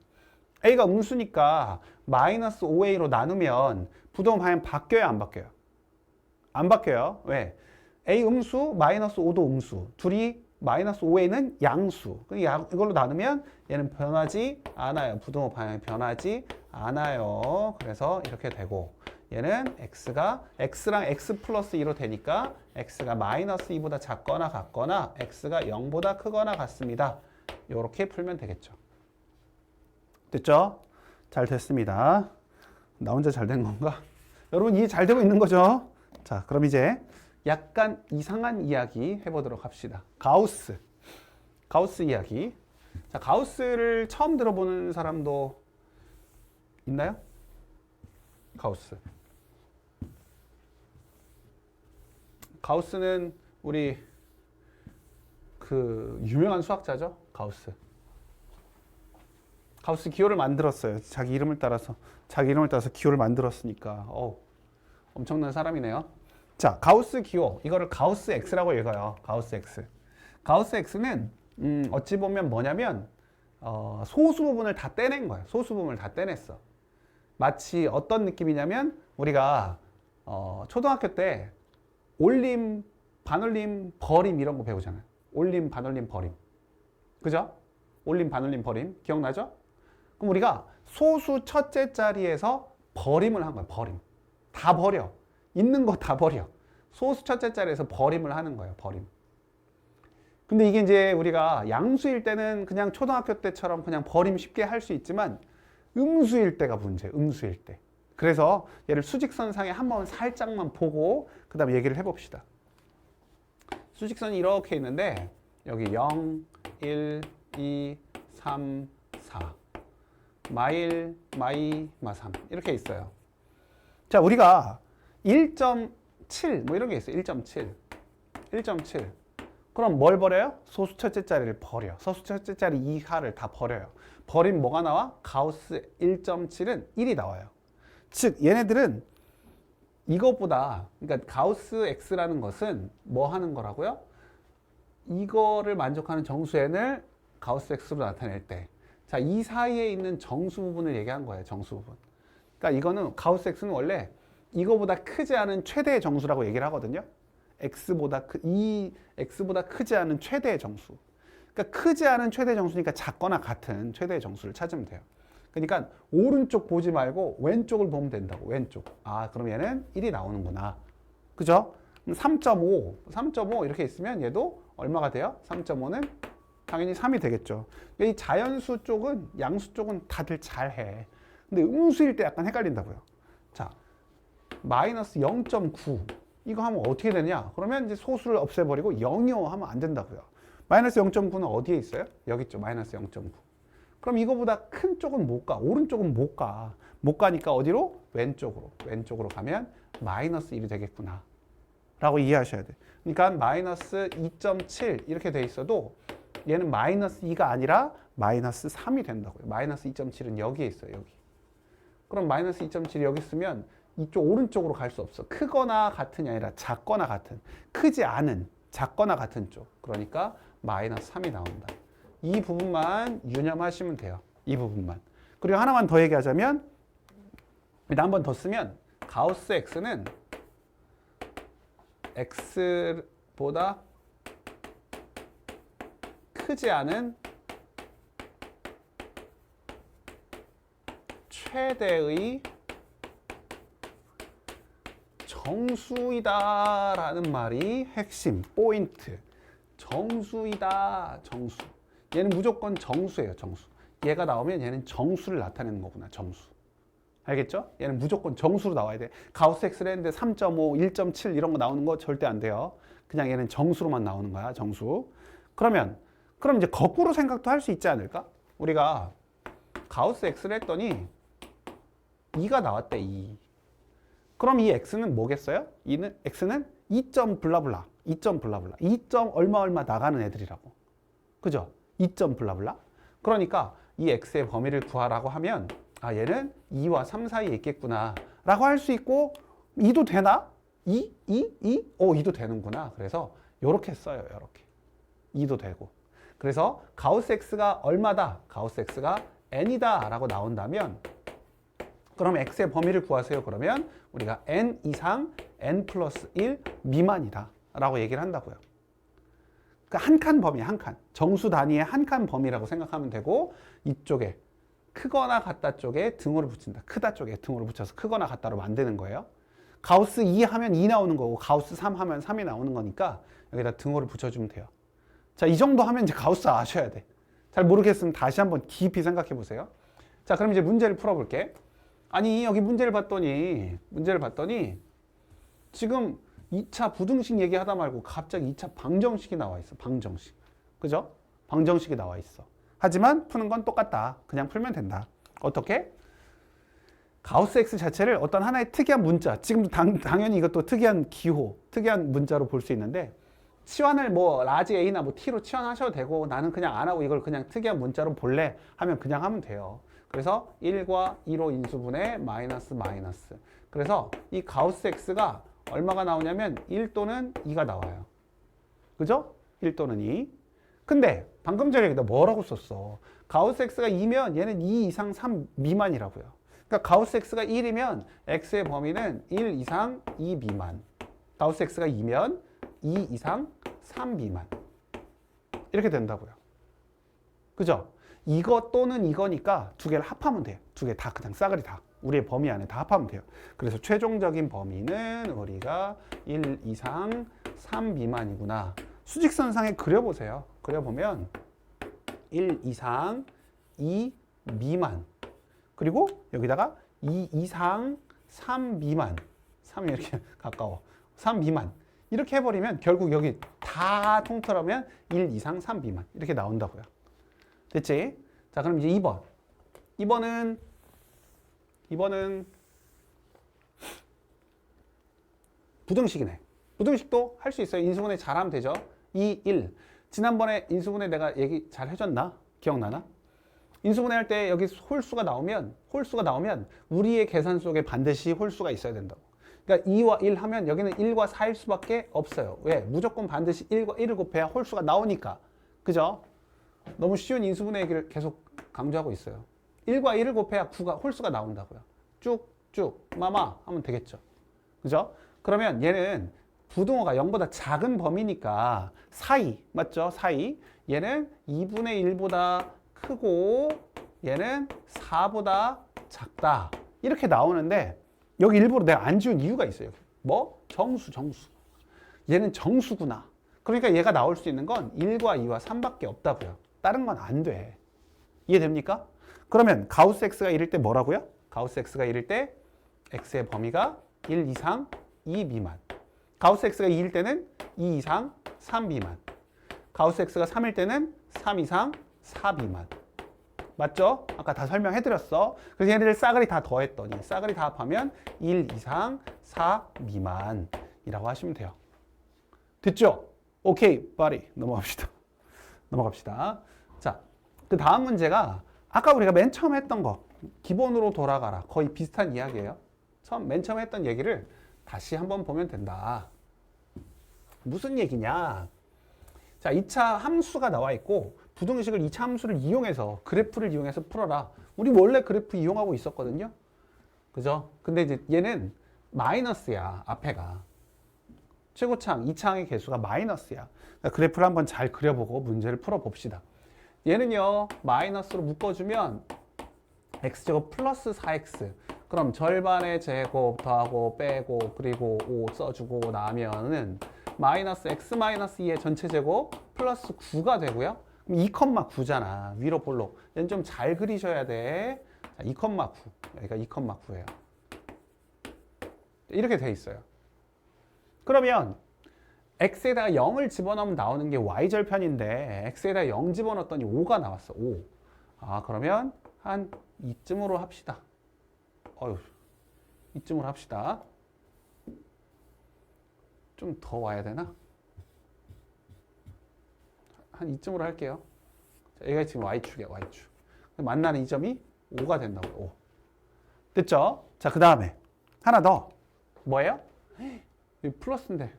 a가 음수니까 마이너스 5a로 나누면 부동 방향 바뀌어요, 안 바뀌어요? 안 바뀌어요. 왜? a 음수, 마이너스 5도 음수. 둘이 마이너스 5a는 양수. 이걸로 나누면 얘는 변하지 않아요. 부동호 방향이 변하지 않아요. 그래서 이렇게 되고 얘는 x랑 x 플러스 2로 되니까 x가 마이너스 2보다 작거나 같거나 x가 0보다 크거나 같습니다. 이렇게 풀면 되겠죠. 됐죠? 잘 됐습니다. 나 혼자 잘 된 건가? 여러분 이해 잘 되고 있는 거죠? 자, 그럼 이제 약간 이상한 이야기 해보도록 합시다. 가우스 이야기. 자, 가우스를 처음 들어보는 사람도 있나요? 가우스는 우리 그 유명한 수학자죠. 가우스 기호를 만들었어요. 자기 이름을 따라서 기호를 만들었으니까 엄청난 사람이네요. 자, 가우스 기호 이거를 가우스 X라고 읽어요. 가우스 X는 어찌 보면 뭐냐면 소수 부분을 다 떼낸 거예요. 소수 부분을 다 떼냈어. 마치 어떤 느낌이냐면 우리가 초등학교 때 올림, 반올림, 버림 이런 거 배우잖아요. 올림, 반올림, 버림. 그죠? 올림, 반올림, 버림. 기억나죠? 그럼 우리가 소수 첫째 자리에서 버림을 한 거예요. 버림. 다 버려. 있는 거 다 버려. 소수 첫째 자리에서 버림을 하는 거예요. 버림. 근데 이게 이제 우리가 양수일 때는 그냥 초등학교 때처럼 그냥 버림 쉽게 할 수 있지만 음수일 때가 문제예요. 음수일 때. 그래서 얘를 수직선상에 한번 살짝만 보고 그 다음에 얘기를 해봅시다. 수직선이 이렇게 있는데 여기 0, 1, 2, 3, 4 마일, 마이, 마3 이렇게 있어요. 자, 우리가 1.7 뭐 이런 게 있어요. 1.7 그럼 뭘 버려요? 소수 첫째 자리를 버려. 소수 첫째 자리 이하를 다 버려요. 버리면 뭐가 나와? 가우스 1.7은 1이 나와요. 즉 얘네들은 이것보다, 그러니까 가우스 X라는 것은 뭐 하는 거라고요? 이거를 만족하는 정수n을 가우스 X로 나타낼 때, 자, 이 사이에 있는 정수 부분을 얘기한 거예요. 정수 부분. 그러니까 이거는 가우스 X는 원래 이거보다 크지 않은 최대의 정수라고 얘기를 하거든요. X보다 크지 않은 최대의 정수. 그러니까 크지 않은 최대의 정수니까 작거나 같은 최대의 정수를 찾으면 돼요. 그러니까 오른쪽 보지 말고 왼쪽을 보면 된다고. 왼쪽. 아, 그럼 얘는 1이 나오는구나. 그죠? 3.5 이렇게 있으면 얘도 얼마가 돼요? 3.5는 당연히 3이 되겠죠. 이 자연수 쪽은, 양수 쪽은 다들 잘해. 근데 음수일 때 약간 헷갈린다고요. 자, 마이너스 0.9 이거 하면 어떻게 되냐? 그러면 이제 소수를 없애버리고 0이요 하면 안 된다고요. 마이너스 0.9는 어디에 있어요? 여기 있죠. 마이너스 0.9. 그럼 이거보다 큰 쪽은 못 가. 오른쪽은 못 가. 못 가니까 어디로? 왼쪽으로 가면 마이너스 1이 되겠구나 라고 이해하셔야 돼. 그러니까 마이너스 2.7 이렇게 돼 있어도 얘는 마이너스 2가 아니라 마이너스 3이 된다고요. 마이너스 2.7은 여기에 있어요. 여기. 그럼 마이너스 2.7이 여기 있으면 이쪽 오른쪽으로 갈 수 없어. 크거나 같은이 아니라 작거나 같은. 크지 않은, 작거나 같은 쪽. 그러니까 마이너스 3이 나온다. 이 부분만 유념하시면 돼요. 이 부분만. 그리고 하나만 더 얘기하자면, 일단 한 번 더 쓰면 가우스 X는 X보다 크지 않은 최대의 정수이다라는 말이 핵심, 포인트. 정수이다, 정수. 얘는 무조건 정수예요, 정수. 얘가 나오면 얘는 정수를 나타내는 거구나, 정수. 알겠죠? 얘는 무조건 정수로 나와야 돼. 가우스 X를 했는데 3.5, 1.7 이런 거 나오는 거 절대 안 돼요. 그냥 얘는 정수로만 나오는 거야, 정수. 그럼 이제 거꾸로 생각도 할 수 있지 않을까? 우리가 가우스 X를 했더니 2가 나왔대, 2. 그럼 이 X는 뭐겠어요? X는 2점 블라블라, 2점 블라블라, 2점 얼마 나가는 애들이라고. 그죠? 2점 블라블라. 그러니까 이 X의 범위를 구하라고 하면 아, 얘는 2와 3 사이에 있겠구나 라고 할 수 있고 2도 되나? 2? 2도 되는구나. 그래서 요렇게 써요. 요렇게. 2도 되고. 그래서 가우스 X가 얼마다? 가우스 X가 n이다 라고 나온다면 그럼 X의 범위를 구하세요. 그러면 우리가 n 이상 n 플러스 1 미만이다 라고 얘기를 한다고요. 그러니까 한 칸 범위, 한 칸. 정수 단위의 한 칸 범위라고 생각하면 되고 이쪽에 크거나 같다 쪽에 등호를 붙인다. 크다 쪽에 등호를 붙여서 크거나 같다로 만드는 거예요. 가우스 2 하면 2 나오는 거고 가우스 3 하면 3이 나오는 거니까 여기다 등호를 붙여주면 돼요. 자, 이 정도 하면 이제 가우스 아셔야 돼. 잘 모르겠으면 다시 한번 깊이 생각해 보세요. 자, 그럼 이제 문제를 풀어볼게. 아니, 여기 문제를 봤더니 지금 2차 부등식 얘기하다 말고 갑자기 2차 방정식이 나와 있어. 방정식. 그죠? 방정식이 나와 있어. 하지만 푸는 건 똑같다. 그냥 풀면 된다. 어떻게? 가우스 X 자체를 어떤 하나의 특이한 문자, 지금도 당연히 이것도 특이한 기호, 특이한 문자로 볼 수 있는데 치환을 뭐 라지 A나 뭐 T로 치환하셔도 되고 나는 그냥 안 하고 이걸 그냥 특이한 문자로 볼래 하면 그냥 하면 돼요. 그래서 1과 2로 인수분해 마이너스. 그래서 이 가우스 X가 얼마가 나오냐면 1 또는 2가 나와요. 그죠? 1 또는 2. 근데 방금 전에 여기다 뭐라고 썼어? 가우스 X가 2면 얘는 2 이상 3 미만이라고요. 그러니까 가우스 X가 1이면 X의 범위는 1 이상 2 미만. 가우스 X가 2면 2 이상 3 미만. 이렇게 된다고요. 그죠? 이거 또는 이거니까 두 개를 합하면 돼요. 두 개 다 그냥 싸그리 다. 우리의 범위 안에 다 합하면 돼요. 그래서 최종적인 범위는 우리가 1 이상 3 미만이구나. 수직선상에 그려보세요. 그려보면 1 이상 2 미만. 그리고 여기다가 2 이상 3 미만. 3이 이렇게 가까워. 3 미만. 이렇게 해버리면 결국 여기 다 통틀어면 1 이상 3 미만. 이렇게 나온다고요. 됐지? 자, 그럼 이제 2번. 2번은 부등식이네. 부등식도 할 수 있어요. 인수분해 잘하면 되죠. 2, 1. 지난번에 인수분해 내가 얘기 잘 해줬나? 기억나나? 인수분해 할 때 여기 홀수가 나오면 우리의 계산 속에 반드시 홀수가 있어야 된다고. 그러니까 2와 1 하면 여기는 1과 4일 수밖에 없어요. 왜? 무조건 반드시 1과 1을 곱해야 홀수가 나오니까. 그죠? 너무 쉬운 인수분해 얘기를 계속 강조하고 있어요. 1과 1을 곱해야 홀수가 나온다고요. 쭉쭉 마마 하면 되겠죠. 그죠? 그러면 얘는 부등호가 0보다 작은 범위니까 사이, 맞죠? 사이. 얘는 2분의 1보다 크고 얘는 4보다 작다. 이렇게 나오는데 여기 일부러 내가 안 지운 이유가 있어요. 뭐? 정수. 얘는 정수구나. 그러니까 얘가 나올 수 있는 건 1과 2와 3밖에 없다고요. 다른 건 안 돼. 이해됩니까? 그러면 가우스 X가 이럴 때 뭐라고요? 가우스 X가 이럴 때 X의 범위가 1 이상 2 미만. 가우스 X가 2일 때는 2 이상 3 미만. 가우스 X가 3일 때는 3 이상 4 미만. 맞죠? 아까 다 설명해드렸어. 그래서 얘네들 싸그리 다 더했더니 싸그리 다 합하면 1 이상 4 미만이라고 하시면 돼요. 됐죠? 오케이, 빠리 넘어갑시다. 자, 그 다음 문제가 아까 우리가 맨 처음 했던 거 기본으로 돌아가라. 거의 비슷한 이야기예요. 맨 처음 했던 얘기를 다시 한번 보면 된다. 무슨 얘기냐? 자, 2차 함수가 나와 있고 부등식을 2차 함수를 이용해서 그래프를 이용해서 풀어라. 우리 원래 그래프 이용하고 있었거든요. 그죠? 근데 이제 얘는 마이너스야. 앞에가. 최고차항, 2차항의 개수가 마이너스야. 그러니까 그래프를 한번 잘 그려보고 문제를 풀어봅시다. 얘는요. 마이너스로 묶어주면 x제곱 플러스 4x. 그럼 절반의 제곱 더하고 빼고 그리고 5 써주고 나면은 마이너스 x 마이너스 2의 전체 제곱 플러스 9가 되고요. 그럼 2,9잖아. 위로 볼록. 얘는 좀 잘 그리셔야 돼. 자, 2,9. 여기가 2,9예요. 이렇게 돼 있어요. 그러면 x에다가 0을 집어넣으면 나오는 게 y절편인데 x에다가 0 집어넣었더니 5가 나왔어. 5. 아, 그러면 한 이쯤으로 합시다. 이쯤으로 합시다. 좀 더 와야 되나? 한 이쯤으로 할게요. 자, 여기가 지금 y축이야, y축. 만나는 이 점이 5가 된다고요. 5. 됐죠? 자, 그 다음에 하나 더. 뭐예요? 이 플러스인데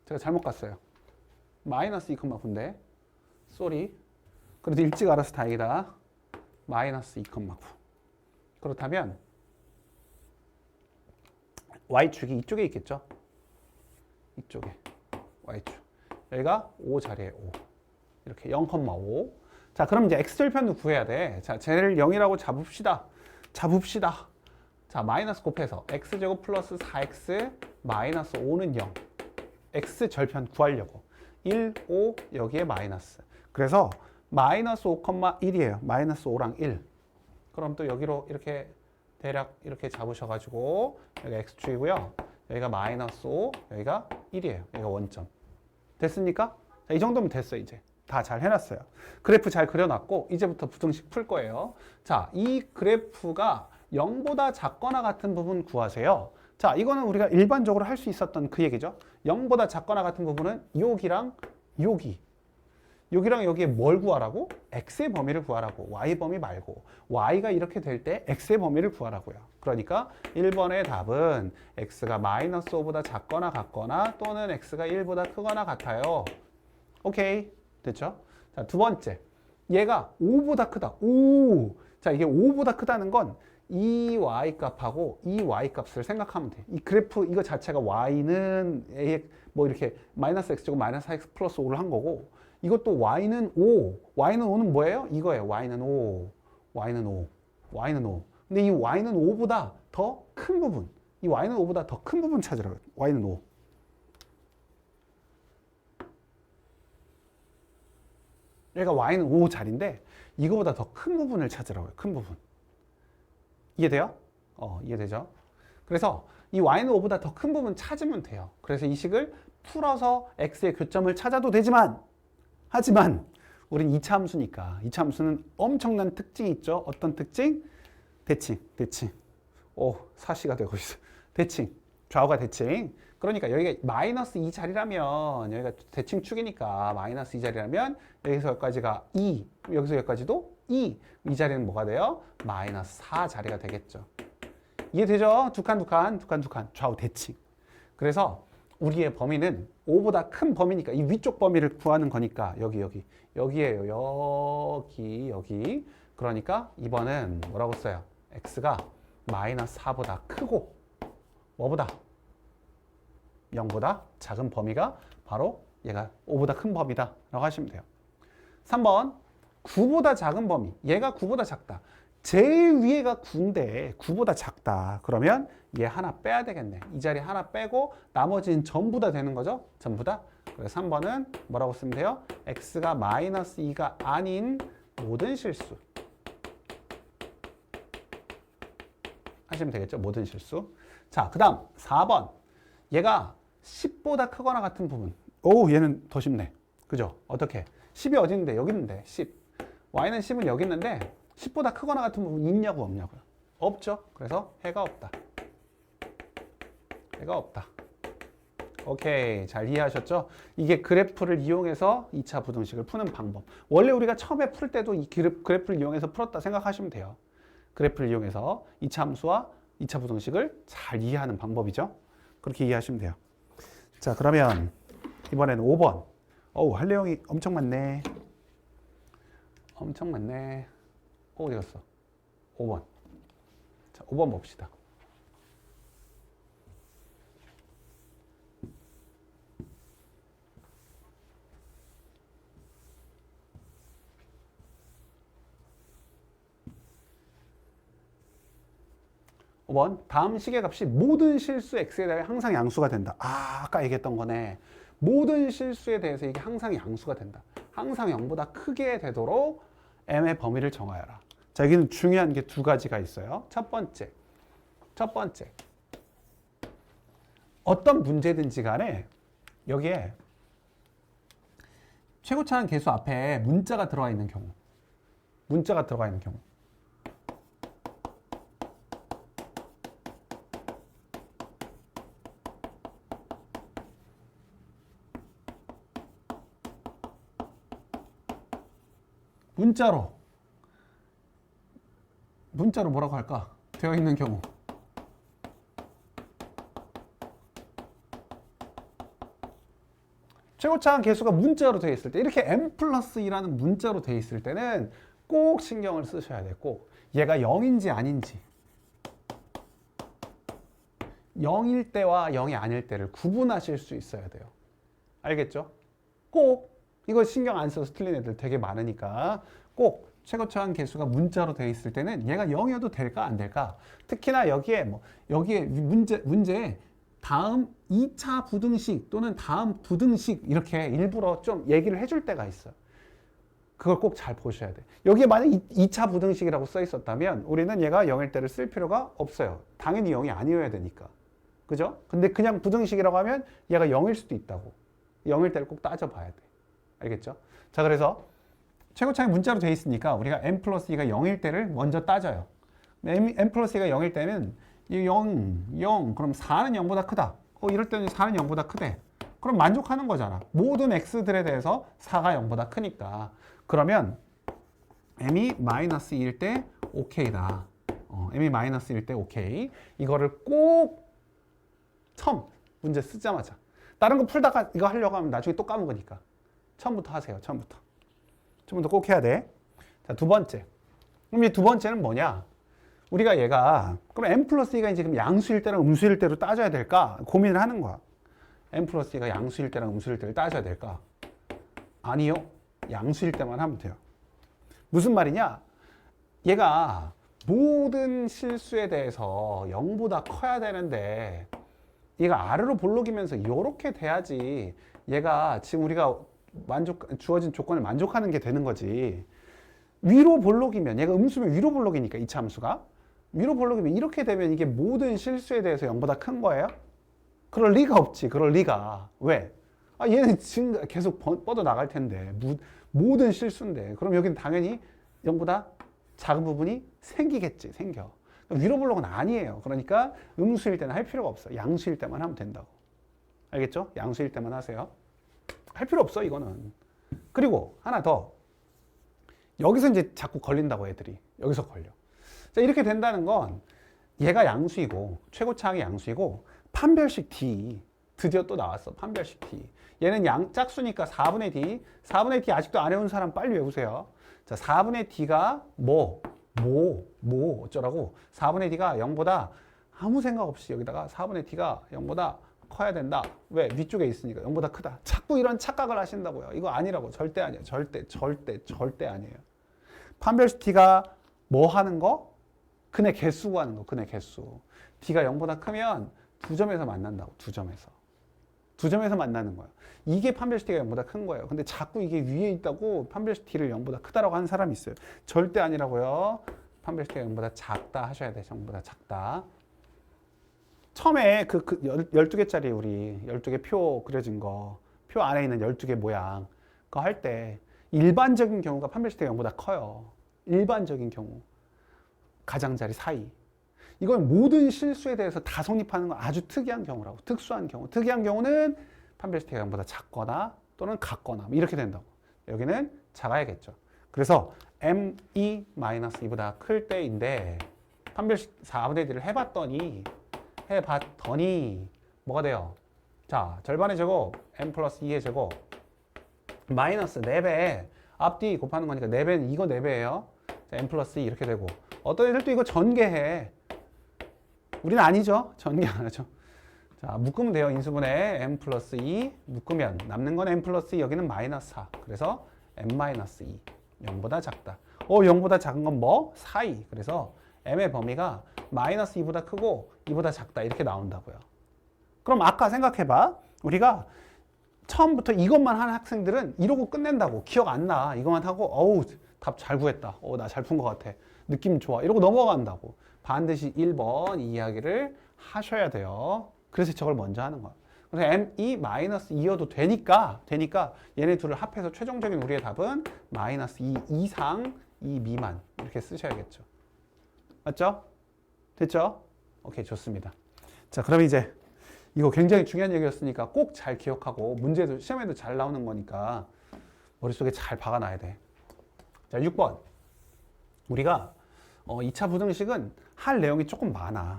제가 잘못 갔어요. 마이너스 2,9인데 쏘리. 그래도 일찍 알아서 다행이다. 마이너스 2,9. 그렇다면 y축이 이쪽에 있겠죠? 이쪽에 y축. 여기가 5 자리에 5. 이렇게 0,5. 자, 그럼 이제 x절편도 구해야 돼. 자, 쟤를 0이라고 잡읍시다. 자, 마이너스 곱해서 x제곱 플러스 4x 마이너스 5는 0. x절편 구하려고. 1, 5, 여기에 마이너스. 그래서 마이너스 5,1이에요. 마이너스 5랑 1. 그럼 또 여기로 이렇게 대략 이렇게 잡으셔가지고 여기가 x축이고요. 여기가 마이너스 5, 여기가 1이에요. 여기가 원점. 됐습니까? 자, 이 정도면 됐어요, 이제. 다 잘 해놨어요. 그래프 잘 그려놨고 이제부터 부등식 풀 거예요. 자, 이 그래프가 0보다 작거나 같은 부분 구하세요. 자, 이거는 우리가 일반적으로 할 수 있었던 그 얘기죠. 0보다 작거나 같은 부분은 여기랑 여기랑 여기에 뭘 구하라고? x의 범위를 구하라고. y 범위 말고. y가 이렇게 될 때 x의 범위를 구하라고요. 그러니까 1번의 답은 x가 마이너스 5보다 작거나 같거나 또는 x가 1보다 크거나 같아요. 오케이. 됐죠? 자, 두 번째. 얘가 5보다 크다. 오! 자, 이게 5보다 크다는 건 이 y 값하고 이 y 값을 생각하면 돼. 이 그래프 이거 자체가 y는 뭐 이렇게 마이너스 x제곱 마이너스 4x 플러스 5를 한 거고 이것도 y는 5. y는 5는 뭐예요? 이거예요. y는 5. y는 5. y는 5. 근데 이 y는 5보다 더 큰 부분. 이 y는 5보다 더 큰 부분 찾으라고요. y는 5. 얘가 y는 5짜리인데 이거보다 더 큰 부분을 찾으라고요. 큰 부분. 이해돼요? 이해되죠? 그래서 이 y는 5보다 더 큰 부분 찾으면 돼요. 그래서 이 식을 풀어서 x의 교점을 찾아도 되지만 하지만 우린 2차 함수니까 2차 함수는 엄청난 특징이 있죠. 어떤 특징? 대칭. 오, 사시가 되고 있어. 대칭. 좌우가 대칭. 그러니까 여기가 마이너스 2 자리라면 여기가 대칭축이니까 마이너스 2 자리라면 여기서 여기까지가 2, 여기서 여기까지도 2. 이 자리는 뭐가 돼요? 마이너스 4 자리가 되겠죠. 이해되죠? 두 칸. 좌우 대칭. 그래서 우리의 범위는 5보다 큰 범위니까 이 위쪽 범위를 구하는 거니까 여기에요. 여기. 그러니까 2번은 뭐라고 써요? x가 마이너스 4보다 크고 뭐보다? 0보다 작은 범위가 바로 얘가 5보다 큰 범위다 라고 하시면 돼요. 3번 9보다 작은 범위. 얘가 9보다 작다. 제일 위에가 9인데 9보다 작다. 그러면 얘 하나 빼야 되겠네. 이 자리 하나 빼고 나머지는 전부 다 되는 거죠. 전부 다. 그래서 3번은 뭐라고 쓰면 돼요? x가 마이너스 2가 아닌 모든 실수. 하시면 되겠죠. 모든 실수. 자, 그 다음 4번. 얘가 10보다 크거나 같은 부분. 오, 얘는 더 쉽네. 그죠? 어떻게? 10이 어디 있는데? 여기 있는데. 10. y는 10은 여기 있는데 10보다 크거나 같은 부분 있냐고 없냐고요? 없죠. 그래서 해가 없다. 오케이. 잘 이해하셨죠? 이게 그래프를 이용해서 2차 부등식을 푸는 방법. 원래 우리가 처음에 풀 때도 이 그래프를 이용해서 풀었다 생각하시면 돼요. 그래프를 이용해서 2차 함수와 2차 부등식을 잘 이해하는 방법이죠. 그렇게 이해하시면 돼요. 자, 그러면 이번에는 5번. 할 내용이 엄청 많네. 어디 갔어? 5번. 자, 5번 봅시다. 다음 식의 값이 모든 실수 x에 대해 항상 양수가 된다. 아까 얘기했던 거네. 모든 실수에 대해서 이게 항상 양수가 된다. 항상 0보다 크게 되도록 m의 범위를 정하여라. 자, 여기는 중요한 게 두 가지가 있어요. 첫 번째. 어떤 문제든지 간에 여기에 최고차항 계수 앞에 문자가 들어가 있는 경우. 문자로 뭐라고 할까? 되어 있는 경우. 최고차항 계수가 문자로 되어 있을 때, 이렇게 m 플러스 2라는 문자로 되어 있을 때는 꼭 신경을 쓰셔야 돼. 꼭 얘가 0인지 아닌지, 0일 때와 0이 아닐 때를 구분하실 수 있어야 돼요. 알겠죠? 꼭 이거 신경 안 써서 틀린 애들 되게 많으니까 꼭 최고차항 개수가 문자로 되어 있을 때는 얘가 0이어도 될까 안 될까? 특히나 여기에 문제 다음 2차 부등식 또는 다음 부등식 이렇게 일부러 좀 얘기를 해줄 때가 있어요. 그걸 꼭 잘 보셔야 돼. 여기에 만약 2차 부등식이라고 써 있었다면 우리는 얘가 0일 때를 쓸 필요가 없어요. 당연히 0이 아니어야 되니까. 그죠? 근데 그냥 부등식이라고 하면 얘가 0일 수도 있다고. 0일 때를 꼭 따져봐야 돼. 알겠죠? 자, 그래서 최고차항이 문자로 돼 있으니까 우리가 n 플러스 2가 0일 때를 먼저 따져요. n 플러스 2가 0일 때는 이 0, 그럼 4는 0보다 크다. 이럴 때는 4는 0보다 크대. 그럼 만족하는 거잖아. 모든 x들에 대해서 4가 0보다 크니까. 그러면 m이 마이너스 2일 때 오케이다. m이 마이너스 1일 때 오케이. 이거를 꼭 처음 문제 쓰자마자. 다른 거 풀다가 이거 하려고 하면 나중에 또 까먹으니까. 처음부터 하세요. 처음부터 꼭 해야 돼. 자, 두 번째. 그럼 이 두 번째는 뭐냐? 우리가 얘가 그럼 n 플러스 2가 이제 그럼 양수일 때랑 음수일 때로 따져야 될까? 고민을 하는 거야. n 플러스 2가 양수일 때랑 음수일 때를 따져야 될까? 아니요. 양수일 때만 하면 돼요. 무슨 말이냐? 얘가 모든 실수에 대해서 0보다 커야 되는데 얘가 아래로 볼록이면서 이렇게 돼야지 얘가 지금 우리가 주어진 조건을 만족하는 게 되는 거지. 위로 볼록이면 얘가 음수면 위로 볼록이니까 이차 함수가 위로 볼록이면 이렇게 되면 이게 모든 실수에 대해서 0보다 큰 거예요? 그럴 리가 없지. 그럴 리가. 왜? 얘는 지금 계속 뻗어 나갈 텐데 모든 실수인데 그럼 여기는 당연히 0보다 작은 부분이 생기겠지. 생겨. 위로 볼록은 아니에요. 그러니까 음수일 때는 할 필요가 없어. 양수일 때만 하면 된다고. 알겠죠? 양수일 때만 하세요. 할 필요 없어 이거는. 그리고 하나 더. 여기서 이제 자꾸 걸린다고 애들이. 여기서 걸려. 자, 이렇게 된다는 건 얘가 양수이고 최고차항이 양수이고 판별식 D 드디어 또 나왔어. 판별식 D. 얘는 짝수니까 4분의 D. 4분의 D 아직도 안 해온 사람 빨리 외우세요. 자, 4분의 D가 어쩌라고? 4분의 D가 0보다 아무 생각 없이 여기다가 4분의 D가 0보다 커야 된다. 왜? 위쪽에 있으니까 0보다 크다. 자꾸 이런 착각을 하신다고요. 이거 아니라고. 절대 아니에요. 절대 아니에요. 판별식 D가 뭐 하는 거? 근의 개수 구하는 거. 근의 개수. D가 0보다 크면 두 점에서 만난다고. 두 점에서 만나는 거예요. 이게 판별식 D가 0보다 큰 거예요. 근데 자꾸 이게 위에 있다고 판별식 D를 0보다 크다라고 하는 사람이 있어요. 절대 아니라고요. 판별식 D가 0보다 작다 하셔야 돼요. 0보다 작다. 처음에 12개짜리 우리 12개 표 그려진 거, 표 안에 있는 12개 모양 그거 할 때 일반적인 경우가 판별식 D가 0보다 커요. 일반적인 경우. 가장자리 사이. 이건 모든 실수에 대해서 다 성립하는 건 아주 특이한 경우라고. 특수한 경우. 특이한 경우는 판별식 D가 0보다 작거나 또는 같거나 이렇게 된다고. 여기는 작아야겠죠. 그래서 m2-2보다 클 때인데 판별식 4분의 D를 해봤더니 뭐가 돼요? 자, 절반의 제곱 m 플러스 2의 제곱 마이너스 4배 앞뒤 곱하는 거니까 4배는 이거 4배예요. 자, m 플러스 2 이렇게 되고 어떤 애들도 이거 전개해. 우리는 아니죠. 전개 안 하죠. 자, 묶으면 돼요. 인수분해 m 플러스 2 묶으면 남는 건 m 플러스 2 여기는 마이너스 4. 그래서 m 마이너스 2 0보다 작다. 0보다 작은 건 뭐? 사이. 그래서 m의 범위가 마이너스 2보다 크고 2보다 작다 이렇게 나온다고요. 그럼 아까 생각해봐. 우리가 처음부터 이것만 하는 학생들은 이러고 끝낸다고. 기억 안 나. 이것만 하고 어우 답 잘 구했다. 나 잘 푼 것 같아. 느낌 좋아. 이러고 넘어간다고. 반드시 1번 이 이야기를 하셔야 돼요. 그래서 저걸 먼저 하는 거야. 그래서 m2-2여도 되니까 얘네 둘을 합해서 최종적인 우리의 답은 마이너스 2 이상 2 미만 이렇게 쓰셔야겠죠. 맞죠? 됐죠? 오케이, 좋습니다. 자, 그럼 이제 이거 굉장히 중요한 얘기였으니까 꼭 잘 기억하고 문제도 시험에도 잘 나오는 거니까 머릿속에 잘 박아놔야 돼. 자, 6번. 우리가 2차 부등식은 할 내용이 조금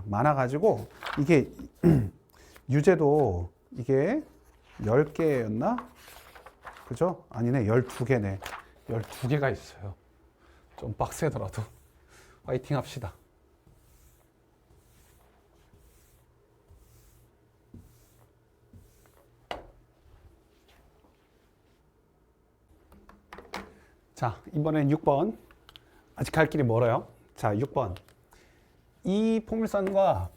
많아가지고 이게 유제도 이게 10개였나? 그죠? 아니네, 12개네. 12개가 있어요. 좀 빡세더라도 화이팅 합시다. 자, 이번엔 6번. 아직 갈 길이 멀어요. 자, 6번. 이 포물선과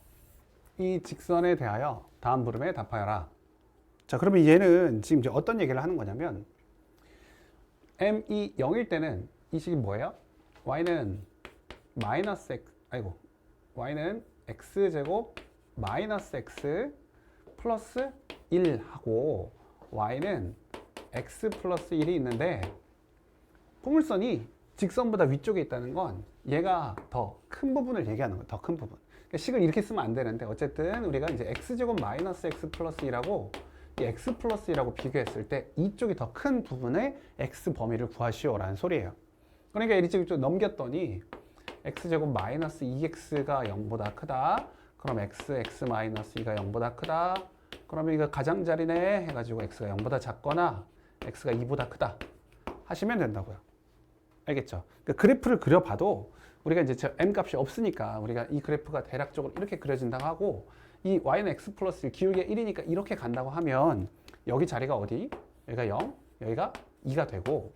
이 직선에 대하여 다음 물음에 답하여라. 자, 그러면 얘는 지금 이제 어떤 얘기를 하는 거냐면 m이 0일 때는 이 식이 뭐예요? y는 마이너스 x, y는 x제곱 마이너스 x 플러스 1 하고 y는 x 플러스 1이 있는데 포물선이 직선보다 위쪽에 있다는 건 얘가 더 큰 부분을 얘기하는 거예요. 더 큰 부분. 그러니까 식을 이렇게 쓰면 안 되는데 어쨌든 우리가 이제 x제곱 마이너스 x 플러스 1하고 이 x 플러스 1하고 비교했을 때 이쪽이 더 큰 부분의 x 범위를 구하시오라는 소리예요. 그러니까 이쪽을 좀 넘겼더니 x제곱 마이너스 2x가 0보다 크다. 그럼 x 마이너스 2가 0보다 크다. 그러면 이거 가장자리네 해가지고 x가 0보다 작거나 x가 2보다 크다 하시면 된다고요. 알겠죠? 그러니까 그래프를 그려봐도 우리가 이제 저 m 값이 없으니까 우리가 이 그래프가 대략적으로 이렇게 그려진다고 하고 이 y는 x 플러스 1, 기울기가 1이니까 이렇게 간다고 하면 여기 자리가 어디? 여기가 0, 여기가 2가 되고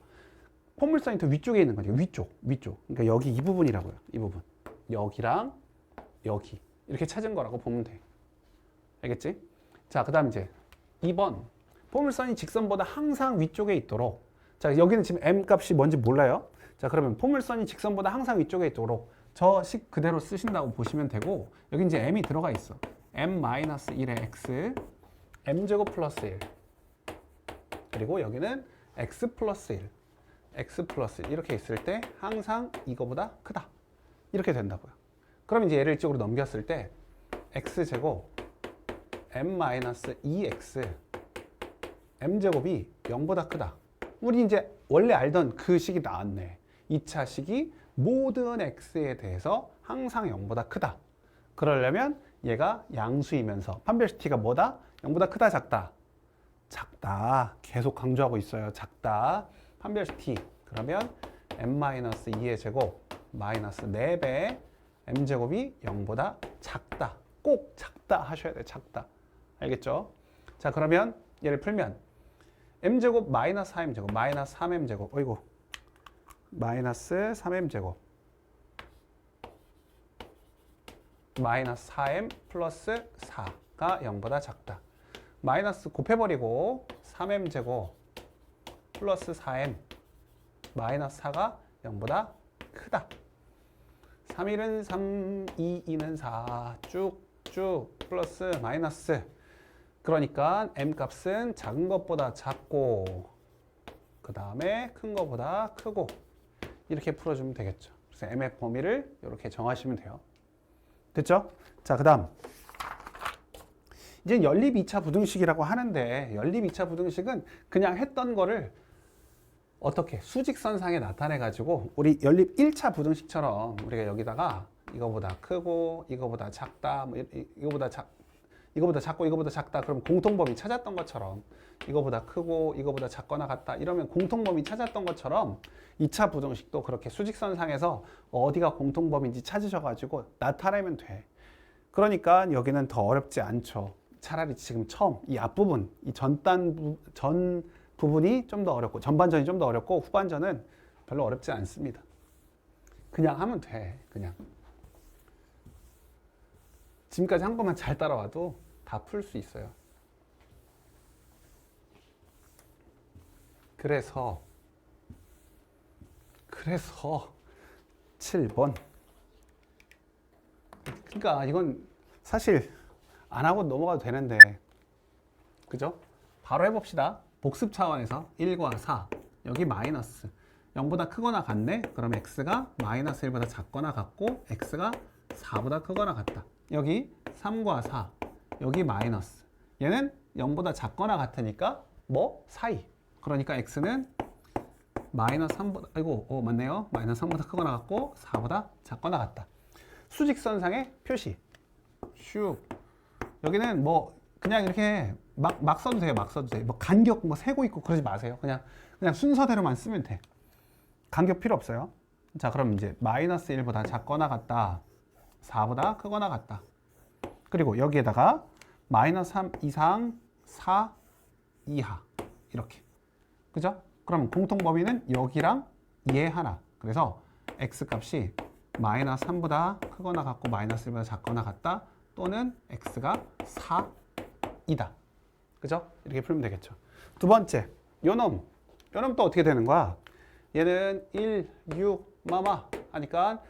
포물선이 더 위쪽에 있는 거죠. 위쪽. 그러니까 여기 이 부분이라고요. 이 부분. 여기랑 여기. 이렇게 찾은 거라고 보면 돼. 알겠지? 자, 그 다음 이제 2번. 포물선이 직선보다 항상 위쪽에 있도록. 자, 여기는 지금 m 값이 뭔지 몰라요. 자, 그러면 포물선이 직선보다 항상 위쪽에 있도록 저 식 그대로 쓰신다고 보시면 되고 여기 이제 m이 들어가 있어. m-1의 x, m제곱 플러스 1. 그리고 여기는 x 플러스 1. x 플러스 1 이렇게 있을 때 항상 이거보다 크다. 이렇게 된다고요. 그럼 이제 얘를 이쪽으로 넘겼을 때 x제곱 m-2x m제곱이 0보다 크다. 우리 이제 원래 알던 그 식이 나왔네. 2차 식이 모든 x에 대해서 항상 0보다 크다. 그러려면 얘가 양수이면서 판별식 t가 뭐다? 0보다 크다, 작다? 작다. 계속 강조하고 있어요. 작다. 판별식 t. 그러면 m-2의 제곱 마이너스 4배 m제곱이 0보다 작다. 꼭 작다 하셔야 돼요. 작다. 알겠죠? 자, 그러면 얘를 풀면 m제곱 마이너스 4m제곱 마이너스 3m제곱 마이너스 3m제곱 마이너스 4m 플러스 4가 0보다 작다. 마이너스 곱해버리고 3m제곱 플러스 4m 마이너스 4가 0보다 크다. 3일은 3, 2는 4 쭉쭉 플러스 마이너스. 그러니까 m 값은 작은 것보다 작고 그 다음에 큰 것보다 크고 이렇게 풀어주면 되겠죠. 그래서 m의 범위를 이렇게 정하시면 돼요. 됐죠? 자, 그 다음 이제 연립 2차 부등식이라고 하는데 연립 2차 부등식은 그냥 했던 거를 어떻게 수직선상에 나타내 가지고 우리 연립 1차 부등식처럼 우리가 여기다가 이거보다 크고 이거보다 작다 뭐 이거보다 작고 이거보다 작다 그러면 공통범위 찾았던 것처럼 이거보다 크고 이거보다 작거나 같다 이러면 공통범위 찾았던 것처럼 2차 부등식도 그렇게 수직선상에서 어디가 공통범위인지 찾으셔가지고 나타내면 돼. 그러니까 여기는 더 어렵지 않죠. 차라리 지금 처음 이 앞부분 이 전 부분이 좀 더 어렵고 전반전이 좀 더 어렵고 후반전은 별로 어렵지 않습니다. 그냥 하면 돼. 그냥 지금까지 한 것만 잘 따라와도 다 풀 수 있어요. 그래서 7번. 그러니까 이건 사실 안 하고 넘어가도 되는데 그죠? 바로 해봅시다. 복습 차원에서 1과 4 여기 마이너스 0보다 크거나 같네? 그럼 x가 마이너스 1보다 작거나 같고 x가 4보다 크거나 같다. 여기 3과 4 여기 마이너스 얘는 0보다 작거나 같으니까 뭐? 사이. 그러니까 x는 마이너스 3보다 맞네요. 마이너스 3보다 크거나 같고 4보다 작거나 같다. 수직선상의 표시 슉. 여기는 뭐 그냥 이렇게 막 써도 돼요. 막 써도 돼. 뭐 간격 뭐 세고 있고 그러지 마세요. 그냥 순서대로만 쓰면 돼. 간격 필요 없어요. 자, 그럼 이제 마이너스 1보다 작거나 같다. 4보다 크거나 같다. 그리고 여기에다가 마이너스 3 이상 4 이하 이렇게. 그죠? 그럼 공통 범위는 여기랑 얘 하나. 그래서 x 값이 마이너스 3보다 크거나 같고 마이너스 1보다 작거나 같다. 또는 x가 4이다. 그죠? 이렇게 풀면 되겠죠. 두 번째, 요놈 또 어떻게 되는 거야? 얘는 1, 6, 마마 하니까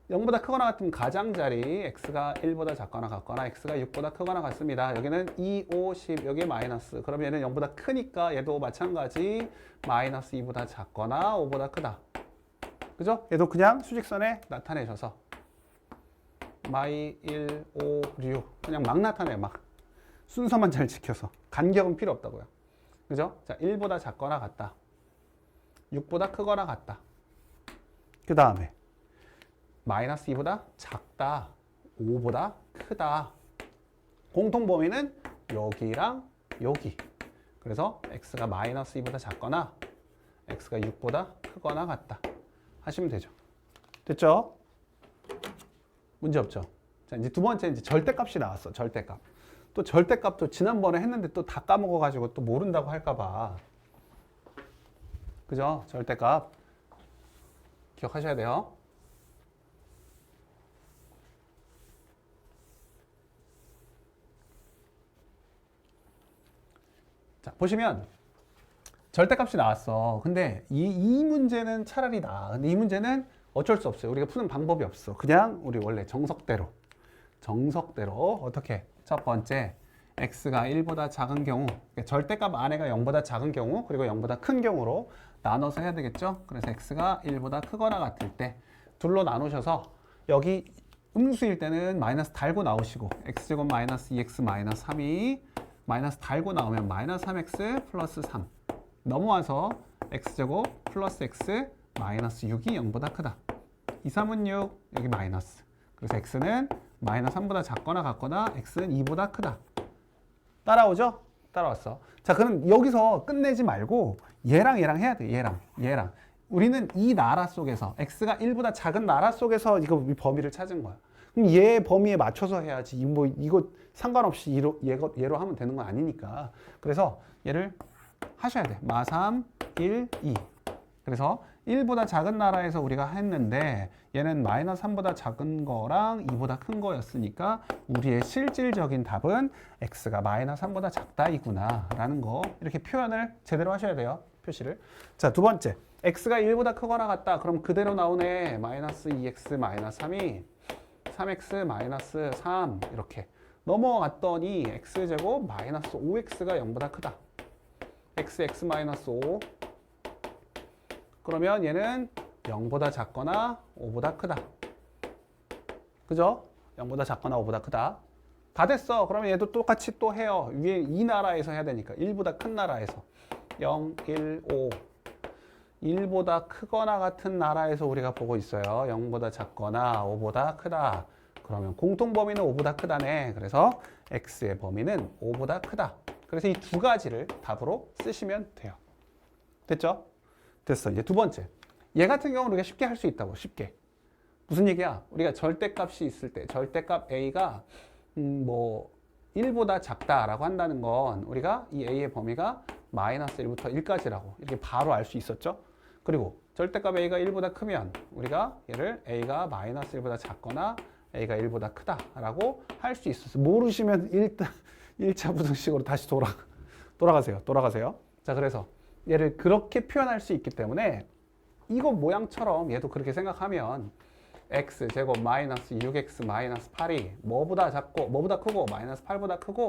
0보다 크거나 같은 가장자리 x가 1보다 작거나 같거나 x가 6보다 크거나 같습니다. 여기는 2, 5, 10 여기에 마이너스. 그럼 얘는 0보다 크니까 얘도 마찬가지 마이너스 2보다 작거나 5보다 크다. 그죠? 얘도 그냥 수직선에 나타내셔서 마이 1, 5, 6 그냥 막 나타내요. 막 순서만 잘 지켜서 간격은 필요 없다고요. 그죠? 자, 1보다 작거나 같다. 6보다 크거나 같다. 그 다음에 마이너스 2보다 작다. 5보다 크다. 공통 범위는 여기랑 여기. 그래서 x가 마이너스 2보다 작거나 x가 6보다 크거나 같다. 하시면 되죠. 됐죠? 문제 없죠? 자, 이제 두 번째 이제 절대값이 나왔어. 절대값. 또 절대값도 지난번에 했는데 또 다 까먹어가지고 또 모른다고 할까봐. 그죠? 절대값. 기억하셔야 돼요. 자, 보시면 절대값이 나왔어. 근데 이 문제는 차라리 나아. 근데 이 문제는 어쩔 수 없어요. 우리가 푸는 방법이 없어. 그냥 우리 원래 정석대로 어떻게? 첫 번째, x가 1보다 작은 경우, 절대값 안에가 0보다 작은 경우, 그리고 0보다 큰 경우로 나눠서 해야 되겠죠? 그래서 x가 1보다 크거나 같을 때 둘로 나누셔서 여기 음수일 때는 마이너스 달고 나오시고 x제곱 마이너스 2x 마이너스 3이 마이너스 달고 나오면 마이너스 3x 플러스 3 넘어와서 x제곱 플러스 x 마이너스 6이 0보다 크다. 2, 3은 6, 여기 마이너스. 그래서 x는 마이너스 3보다 작거나 같거나 x는 2보다 크다. 따라오죠? 따라왔어. 자, 그럼 여기서 끝내지 말고 얘랑 해야 돼. 얘랑. 우리는 이 나라 속에서 x가 1보다 작은 나라 속에서 이거 범위를 찾은 거야. 그럼 얘 범위에 맞춰서 해야지. 뭐 이거 상관없이 얘로 하면 되는 건 아니니까. 그래서 얘를 하셔야 돼. 마3, 1, 2. 그래서 1보다 작은 나라에서 우리가 했는데 얘는 마이너스 3보다 작은 거랑 2보다 큰 거였으니까 우리의 실질적인 답은 x가 마이너스 3보다 작다이구나 라는 거 이렇게 표현을 제대로 하셔야 돼요. 표시를. 자, 두 번째. x가 1보다 크거나 같다. 그럼 그대로 나오네. 마이너스 2x 마이너스 3이 3x 마이너스 3 이렇게 넘어갔더니 x제곱 마이너스 5x가 0보다 크다. x 마이너스 5 그러면 얘는 0보다 작거나 5보다 크다. 그죠? 0보다 작거나 5보다 크다. 다 됐어. 그러면 얘도 똑같이 또 해요. 위에 이 나라에서 해야 되니까. 1보다 큰 나라에서. 0, 1, 5. 1보다 크거나 같은 나라에서 우리가 보고 있어요. 0보다 작거나 5보다 크다. 그러면 공통 범위는 5보다 크다네. 그래서 x의 범위는 5보다 크다. 그래서 이 두 가지를 답으로 쓰시면 돼요. 됐죠? 됐어. 이제 두 번째. 얘 같은 경우는 우리가 쉽게 할 수 있다고. 쉽게. 무슨 얘기야? 우리가 절대값이 있을 때 절대값 a가 뭐 1보다 작다라고 한다는 건 우리가 이 a의 범위가 마이너스 1부터 1까지라고 이렇게 바로 알 수 있었죠? 그리고 절대값 a가 1보다 크면 우리가 얘를 a가 마이너스 1보다 작거나 a가 1보다 크다라고 할 수 있었어요. 모르시면 일단 1차 부등식으로 다시 돌아가세요. 자, 그래서 얘를 그렇게 표현할 수 있기 때문에 이거 모양처럼 얘도 그렇게 생각하면 x제곱 마이너스 6x 마이너스 8이 뭐보다 크고 마이너스 8보다 크고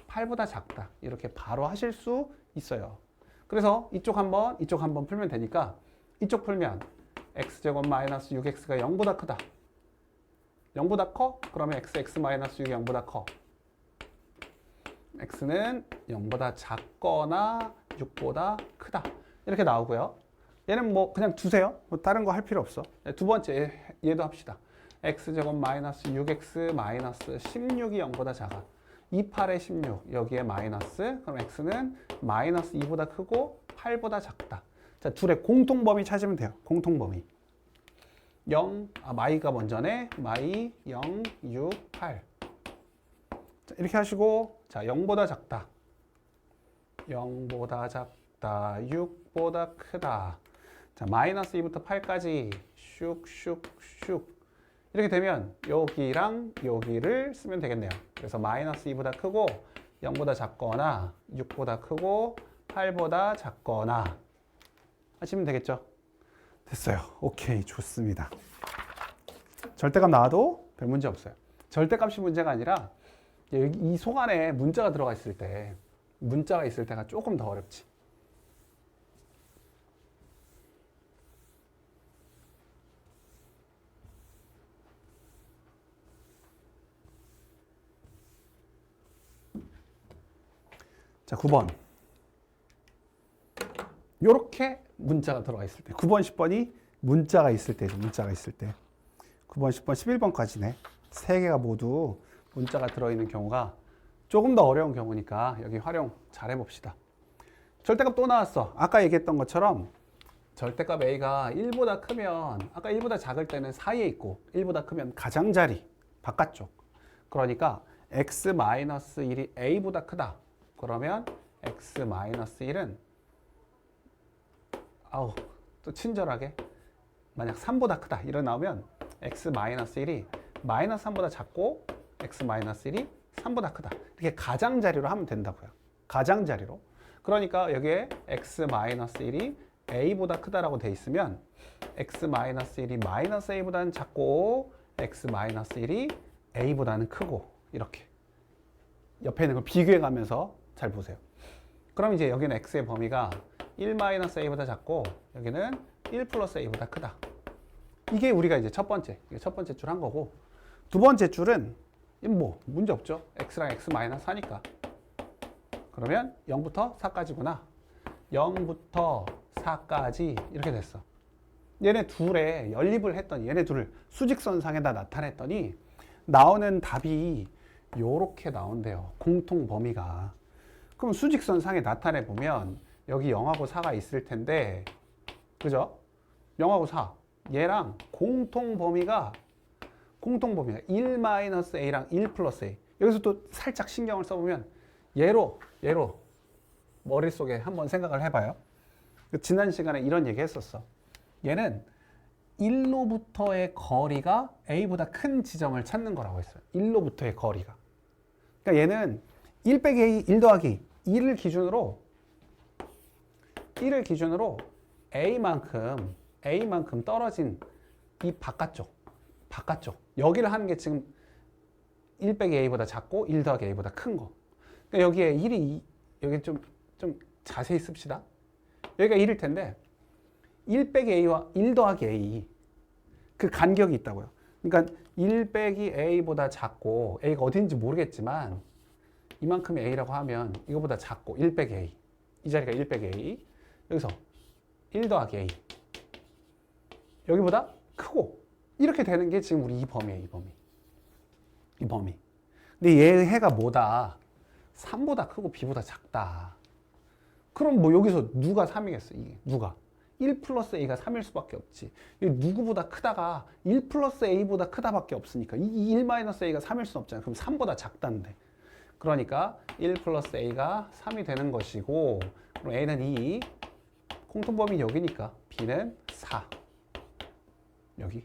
8보다 작다. 이렇게 바로 하실 수 있어요. 그래서 이쪽 한번 풀면 되니까 이쪽 풀면 x제곱 마이너스 6x가 0보다 크다. 0보다 커? 그러면 x 마이너스 6이 0보다 커. x는 0보다 작거나 6보다 크다. 이렇게 나오고요. 얘는 뭐 그냥 두세요. 뭐 다른 거 할 필요 없어. 두 번째 얘도 합시다. x제곱 마이너스 6x 마이너스 16이 0보다 작아. 28에 16 여기에 마이너스. 그럼 x는 마이너스 2보다 크고 8보다 작다. 자, 둘의 공통범위 찾으면 돼요. 공통범위. 0, 마이가 먼저네. 마이 0, 6, 8. 자, 이렇게 하시고 자, 0보다 작다. 0보다 작다. 6보다 크다. 자, 마이너스 2부터 8까지 슉슉슉 이렇게 되면 여기랑 여기를 쓰면 되겠네요. 그래서 마이너스 2보다 크고 0보다 작거나 6보다 크고 8보다 작거나 하시면 되겠죠. 됐어요. 오케이, 좋습니다. 절대값 나와도 별 문제 없어요. 절대값이 문제가 아니라 이 속 안에 문자가 들어가 있을 때, 문자가 있을 때가 조금 더 어렵지. 자, 9번. 요렇게 문자가 들어가 있을 때. 9번, 10번이 문자가 있을 때죠. 문자가 있을 때. 9번, 10번, 11번까지네. 세 개가 모두 문자가 들어있는 경우가 조금 더 어려운 경우니까 여기 활용 잘 해봅시다. 절대값 또 나왔어. 아까 얘기했던 것처럼 절대값 A가 1보다 크면, 아까 1보다 작을 때는 사이에 있고 1보다 크면 가장자리, 바깥쪽. 그러니까 x-1이 A보다 크다. 그러면 x-1은 또 친절하게 만약 3보다 크다 이런 나오면 x-1이 마이너스 3보다 작고 x-1이 3보다 크다. 이렇게 가장자리로 하면 된다고요. 가장자리로. 그러니까 여기에 x-1이 a보다 크다라고 돼 있으면 x-1이 마이너스 a보다는 작고 x-1이 a보다는 크고 이렇게 옆에 있는 걸 비교해 가면서 잘 보세요. 그럼 이제 여기는 x의 범위가 1-a보다 작고 여기는 1 플러스 a보다 크다. 이게 우리가 이제 첫 번째 줄 한 거고, 두 번째 줄은 뭐 문제 없죠. x랑 x 마이너스 4니까. 그러면 0부터 4까지구나. 0부터 4까지 이렇게 됐어. 얘네 둘에 연립을 했더니 얘네 둘을 수직선상에다 나타냈더니 나오는 답이 요렇게 나온대요. 공통 범위가. 그럼 수직선상에 나타내 보면 여기 0하고 4가 있을 텐데, 그죠? 0하고 4. 얘랑 공통 범위가 1-a랑 1 플러스 a. 여기서 또 살짝 신경을 써보면 얘로 머릿속에 한번 생각을 해봐요. 지난 시간에 이런 얘기 했었어. 얘는 1로부터의 거리가 a보다 큰 지점을 찾는 거라고 했어요. 1로부터의 거리가. 그러니까 얘는 1 빼기 a, 1 더하기 2를 기준으로 a만큼 떨어진 이 바깥쪽 여기를 하는 게 지금 1 빼기 a보다 작고 1 더하기 a보다 큰 거. 그러니까 여기에 1이 여기 좀 자세히 씁시다. 여기가 1일 텐데 1 빼기 a와 1 더하기 a 그 간격이 있다고요. 그러니까 1 빼기 a보다 작고 a가 어딘지 모르겠지만 이만큼이 a라고 하면 이거보다 작고 1 빼기 a, 이 자리가 1 빼기 a, 여기서 1 더하기 a 여기보다 크고 이렇게 되는 게 지금 우리 이 범위예요. 이 범위. 근데 얘 해가 뭐다? 3보다 크고 b보다 작다. 그럼 뭐 여기서 누가 3이겠어? 이게 누가? 1 플러스 a가 3일 수밖에 없지. 누구보다 크다가 1 플러스 a보다 크다밖에 없으니까 이 1 마이너스 a가 3일 수는 없잖아요. 그럼 3보다 작다는데. 그러니까 1 플러스 a가 3이 되는 것이고, 그럼 a는 2, 공통범위 여기니까 b는 4. 여기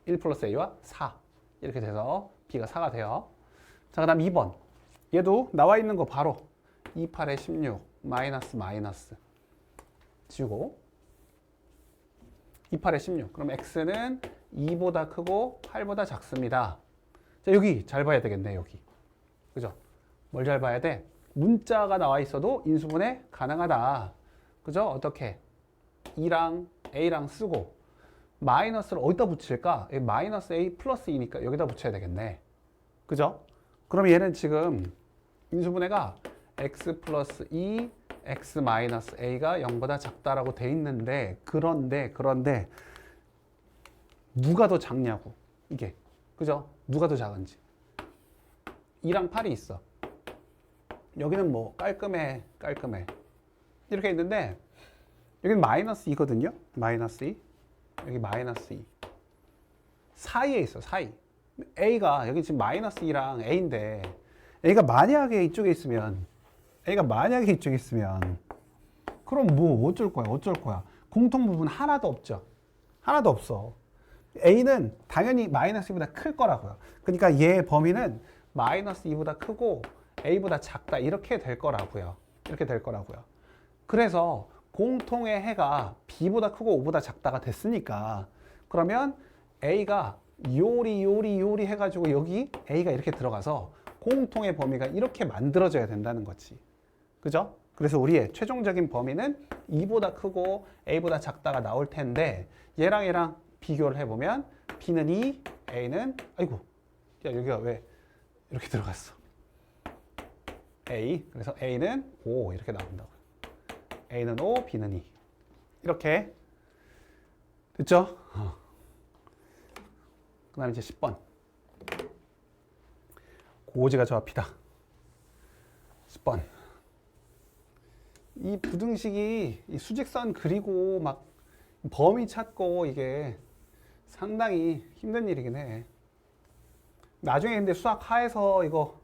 1 플러스 a와 4 이렇게 돼서 b가 4가 돼요. 자, 그 다음 2번. 얘도 나와 있는 거 바로 2, 8에 16 마이너스 지우고 2, 8에 16. 그럼 x는 2보다 크고 8보다 작습니다. 자, 여기 잘 봐야 되겠네. 여기. 그죠? 뭘 잘 봐야 돼? 문자가 나와 있어도 인수분해 가능하다. 그죠? 어떻게? 2랑 a랑 쓰고 마이너스를 어디다 붙일까? 마이너스 a 플러스 2니까 여기다 붙여야 되겠네. 그죠? 그럼 얘는 지금 인수분해가 x 플러스 2, x 마이너스 a가 0보다 작다라고 돼 있는데, 그런데 누가 더 작냐고. 이게. 그죠? 누가 더 작은지. 2랑 8이 있어. 여기는 뭐 깔끔해. 이렇게 있는데 여기는 마이너스 2거든요. 마이너스 2. 여기 마이너스 2. 사이에 있어. 사이. a가 여기 지금 마이너스 2랑 a인데 a가 만약에 이쪽에 있으면 그럼 뭐 어쩔 거야. 공통 부분 하나도 없죠. 하나도 없어. A는 당연히 마이너스 2보다 클 거라고요. 그러니까 얘의 범위는 마이너스 2보다 크고 A보다 작다 이렇게 될 거라고요. 이렇게 될 거라고요. 그래서 공통의 해가 B보다 크고 5보다 작다가 됐으니까 그러면 A가 요리 해가지고 여기 A가 이렇게 들어가서 공통의 범위가 이렇게 만들어져야 된다는 거지. 그죠? 그래서 우리의 최종적인 범위는 2보다 크고 A보다 작다가 나올 텐데 얘랑 비교를 해보면 B는 2, A는 아이고 야 여기가 왜 이렇게 들어갔어? A 그래서 A는 5 이렇게 나온다고요. A는 5, B는 2 이렇게 됐죠? 그 다음에 이제 10번 고지가 저 앞이다. 10번 이 부등식이 이 수직선 그리고 막 범위 찾고 이게 상당히 힘든 일이긴 해. 나중에 근데 수학 하에서 이거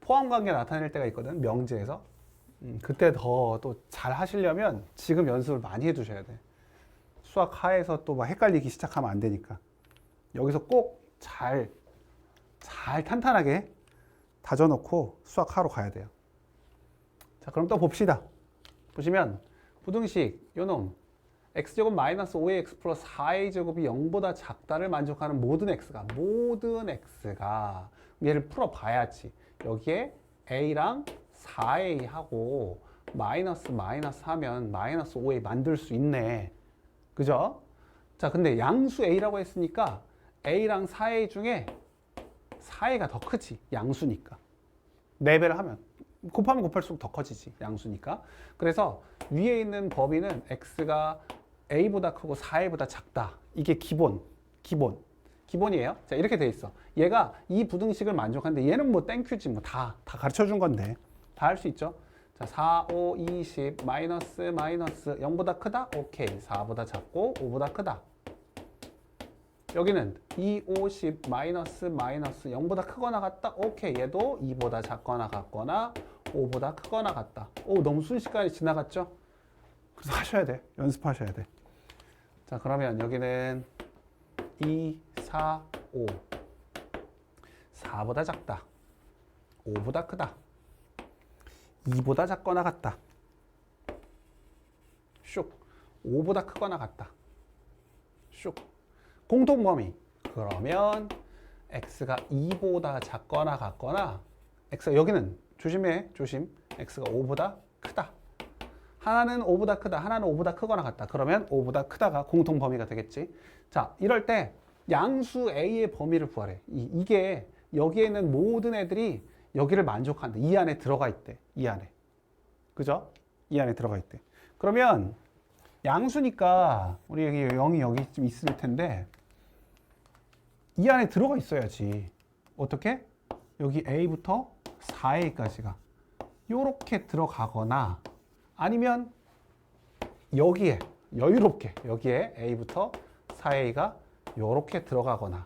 포함관계 나타낼 때가 있거든. 명제에서. 그때 더 또 잘 하시려면 지금 연습을 많이 해두셔야 돼. 수학 하에서 또 막 헷갈리기 시작하면 안 되니까. 여기서 꼭 잘 탄탄하게 다져놓고 수학 하러 가야 돼요. 자, 그럼 또 봅시다. 보시면 부등식 요놈 x제곱 마이너스 5ax 플러스 4a제곱이 0보다 작다를 만족하는 모든 x가 얘를 풀어봐야지. 여기에 a랑 4a 하고 마이너스 하면 마이너스 5a 만들 수 있네. 그죠? 자, 근데 양수 a라고 했으니까 a랑 4a 중에 4a가 더 크지. 양수니까. 4배를 하면 곱하면 곱할수록 더 커지지. 양수니까. 그래서 위에 있는 범위는 x가 a보다 크고 4a보다 작다. 이게 기본이에요. 자, 이렇게 돼 있어. 얘가 이 부등식을 만족하는데 얘는 뭐 땡큐지. 뭐 다 가르쳐 준 건데. 다 할 수 있죠. 자, 4, 5, 20, 마이너스 0보다 크다? 오케이. 4보다 작고 5보다 크다. 여기는 2, 50, 마이너스 0보다 크거나 같다? 오케이. 얘도 2보다 작거나 같거나 5보다 크거나 같다. 오, 너무 순식간에 지나갔죠? 그래서 하셔야 돼. 연습하셔야 돼. 자, 그러면 여기는 2, 4, 5. 4보다 작다. 5보다 크다. 2보다 작거나 같다. 슉. 5보다 크거나 같다. 슉. 공통범위. 그러면 x가 2보다 작거나 같거나 x가 여기는 조심. x가 5보다 크다. 하나는 5보다 크다. 하나는 5보다 크거나 같다. 그러면 5보다 크다가 공통범위가 되겠지. 자, 이럴 때 양수 a의 범위를 구하래. 이게 여기에 있는 모든 애들이 여기를 만족한다. 이 안에 들어가 있대. 이 안에. 그죠? 이 안에 들어가 있대. 그러면 양수니까 우리 여기 0이 여기쯤 있을 텐데 이 안에 들어가 있어야지. 어떻게? 여기 a부터 4a까지가 요렇게 들어가거나 아니면 여기에 여유롭게 여기에 a부터 4a가 요렇게 들어가거나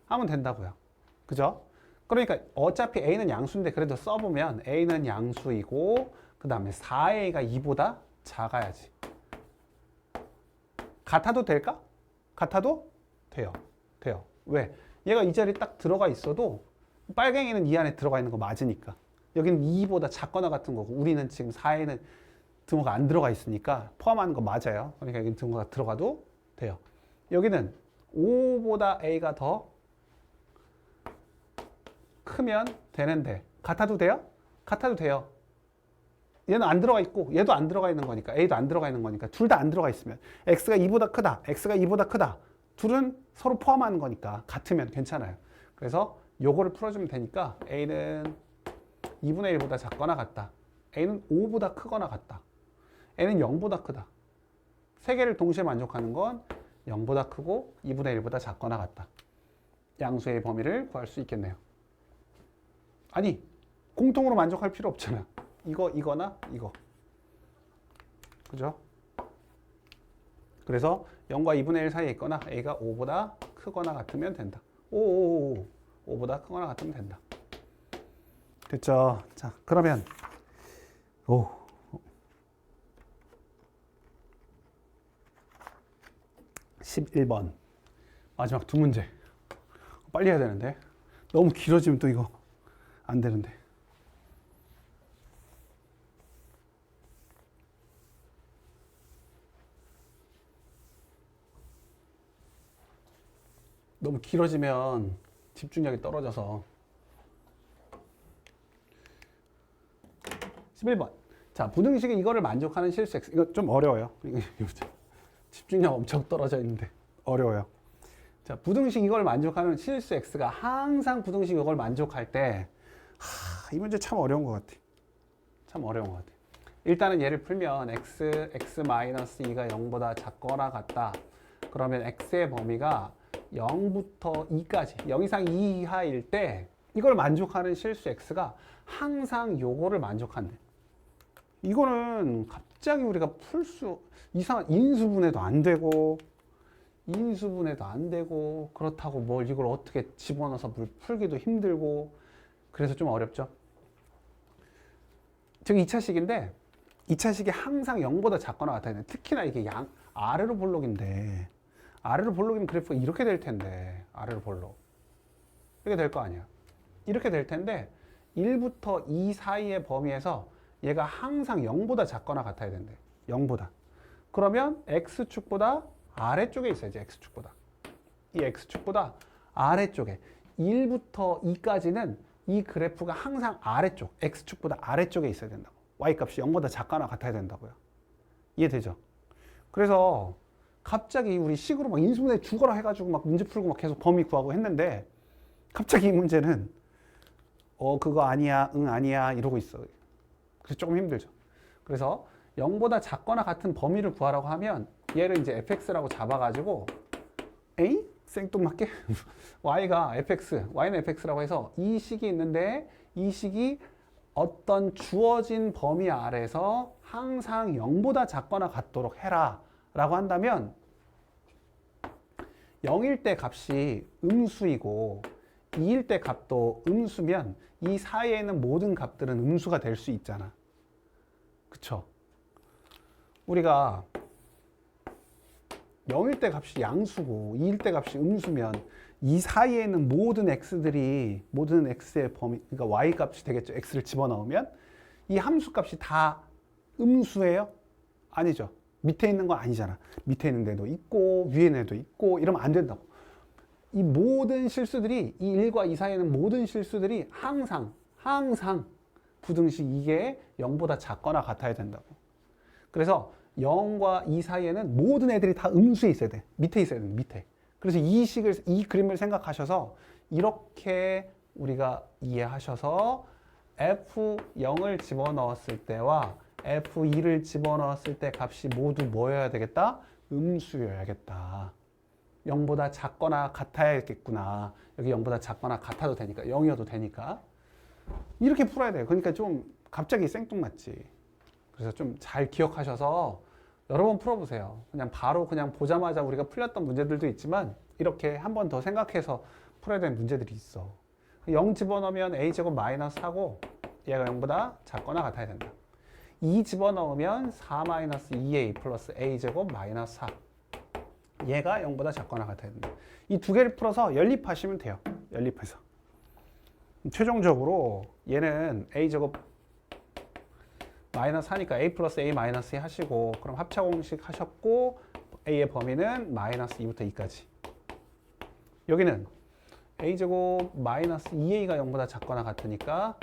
하면 된다고요. 그죠? 그러니까 어차피 a는 양수인데 그래도 써보면 a는 양수이고 그 다음에 4a가 2보다 작아야지. 같아도 될까? 같아도 돼요. 왜? 얘가 이 자리에 딱 들어가 있어도 빨갱이는 이 안에 들어가 있는 거 맞으니까. 여기는 2보다 작거나 같은 거고 우리는 지금 4에는 등호가 안 들어가 있으니까 포함하는 거 맞아요. 그러니까 여기는 등호가 들어가도 돼요. 여기는 5보다 a가 더 크면 되는데 같아도 돼요? 같아도 돼요. 얘는 안 들어가 있고 얘도 안 들어가 있는 거니까 a도 안 들어가 있는 거니까 둘 다 안 들어가 있으면 x가 2보다 크다. x가 2보다 크다. 둘은 서로 포함하는 거니까 같으면 괜찮아요. 그래서 요거를 풀어주면 되니까 a는 2분의 1보다 작거나 같다. a는 5보다 크거나 같다. a는 0보다 크다. 세 개를 동시에 만족하는 건 0보다 크고 2분의 1보다 작거나 같다. 양수의 범위를 구할 수 있겠네요. 아니, 공통으로 만족할 필요 없잖아. 이거나 이거. 그죠? 그래서 0과 2분의 1 사이에 있거나 a가 5보다 크거나 같으면 된다. 5보다 크거나 같으면 된다. 됐죠? 자, 그러면 11번. 마지막 두 문제. 빨리 해야 되는데. 너무 길어지면 또 이거 안 되는데. 너무 길어지면 집중력이 떨어져서. 11번. 자, 부등식이 이거를 만족하는 실수 x. 이거 좀 어려워요. 집중력 엄청 떨어져 있는데 어려워요. 자, 부등식 이걸 만족하는 실수 x가 항상 부등식 이걸 만족할 때, 이 문제 참 어려운 것 같아. 참 어려운 것 같아. 일단은 얘를 풀면 x-2가 0보다 작거나 같다. 그러면 x의 범위가 0부터 2까지, 0 이상 2 이하일 때 이걸 만족하는 실수 x가 항상 요거를 만족한대. 이거는 갑자기 우리가 풀 수, 이상한 인수분해도 안 되고, 그렇다고 뭘 이걸 어떻게 집어넣어서 물 풀기도 힘들고, 그래서 좀 어렵죠. 저기 2차식인데, 2차식이 항상 0보다 작거나 같아야 돼. 특히나 이게 아래로 볼록인데, 아래로 볼록이면 그래프가 이렇게 될 텐데, 아래로 볼록. 이렇게 될 거 아니야. 이렇게 될 텐데, 1부터 2 사이의 범위에서 얘가 항상 0보다 작거나 같아야 된대. 0보다. 그러면 X축보다 아래쪽에 있어야지, X축보다. 이 X축보다 아래쪽에. 1부터 2까지는 이 그래프가 항상 아래쪽, X축보다 아래쪽에 있어야 된다고. Y값이 0보다 작거나 같아야 된다고요. 이해되죠? 그래서 갑자기 우리 식으로 막 인수분해 죽어라 해가지고 막 문제 풀고 막 계속 범위 구하고 했는데, 갑자기 이 문제는 그거 아니야, 응 아니야 이러고 있어. 그래서 조금 힘들죠. 그래서 0보다 작거나 같은 범위를 구하라고 하면 얘를 이제 fx라고 잡아가지고 에이? 생뚱맞게 y가 fx, y는 fx라고 해서 이 식이 있는데 이 식이 어떤 주어진 범위 아래에서 항상 0보다 작거나 같도록 해라 라고 한다면 0일 때 값이 음수이고 2일 때 값도 음수면 이 사이에 있는 모든 값들은 음수가 될 수 있잖아. 그쵸? 우리가 0일 때 값이 양수고 2일 때 값이 음수면 이 사이에 있는 모든 x들이, 모든 x의 범위, 그러니까 y 값이 되겠죠. x를 집어넣으면 이 함수 값이 다 음수예요? 아니죠. 밑에 있는 건 아니잖아. 밑에 있는 데도 있고 위에 있는 데도 있고 이러면 안 된다고. 이 모든 실수들이, 이 1과 2 사이에는 모든 실수들이 항상 부등식 이게 0보다 작거나 같아야 된다고. 그래서 0과 2 사이에는 모든 애들이 다 음수에 있어야 돼. 밑에 있어야 돼, 밑에. 그래서 이 그림을 생각하셔서 이렇게 우리가 이해하셔서 F0을 집어넣었을 때와 F2를 집어넣었을 때 값이 모두 뭐여야 되겠다? 음수여야겠다. 0보다 작거나 같아야겠구나. 여기 0보다 작거나 같아도 되니까, 0이어도 되니까. 이렇게 풀어야 돼요. 그러니까 좀 갑자기 생뚱맞지. 그래서 좀 잘 기억하셔서 여러 번 풀어보세요. 그냥 바로 그냥 보자마자 우리가 풀렸던 문제들도 있지만 이렇게 한 번 더 생각해서 풀어야 되는 문제들이 있어. 0 집어넣으면 a제곱 마이너스 4고 얘가 0보다 작거나 같아야 된다. 2 집어넣으면 4 마이너스 2a 플러스 a제곱 마이너스 4. 얘가 0보다 작거나 같아야 된다. 이 두 개를 풀어서 연립하시면 돼요. 연립해서. 최종적으로 얘는 a제곱 마이너스 하니까 a 플러스 a 마이너스 2 하시고, 그럼 합차 공식 하셨고 a의 범위는 마이너스 2부터 2까지. 여기는 a제곱 마이너스 2a가 0보다 작거나 같으니까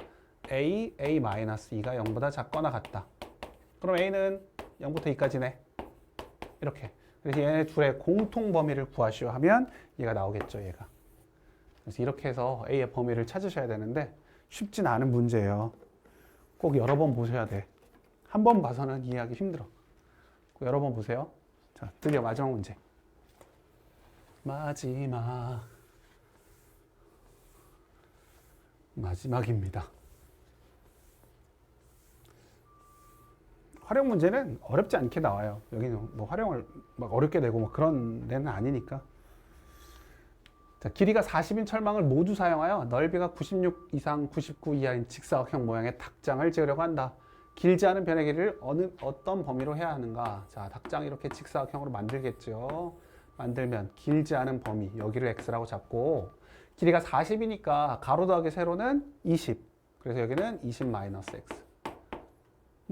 a 마이너스 2가 0보다 작거나 같다. 그럼 a는 0부터 2까지네. 이렇게. 그래서 얘네 둘의 공통 범위를 구하시오 하면 얘가 나오겠죠, 얘가. 그래서 이렇게 해서 a의 범위를 찾으셔야 되는데 쉽진 않은 문제예요. 꼭 여러 번 보셔야 돼. 한 번 봐서는 이해하기 힘들어. 꼭 여러 번 보세요. 자, 드디어 마지막 문제. 마지막입니다. 활용 문제는 어렵지 않게 나와요. 여기는 뭐 활용을 막 어렵게 내고 뭐 그런 데는 아니니까. 자, 길이가 40인 철망을 모두 사용하여 넓이가 96 이상 99 이하인 직사각형 모양의 닭장을 지으려고 한다. 길지 않은 변의 길이를 어떤 범위로 해야 하는가? 자, 닭장 이렇게 직사각형으로 만들겠죠. 만들면 길지 않은 범위 여기를 x라고 잡고 길이가 40이니까 가로 더하기 세로는 20. 그래서 여기는 20 마이너스 x.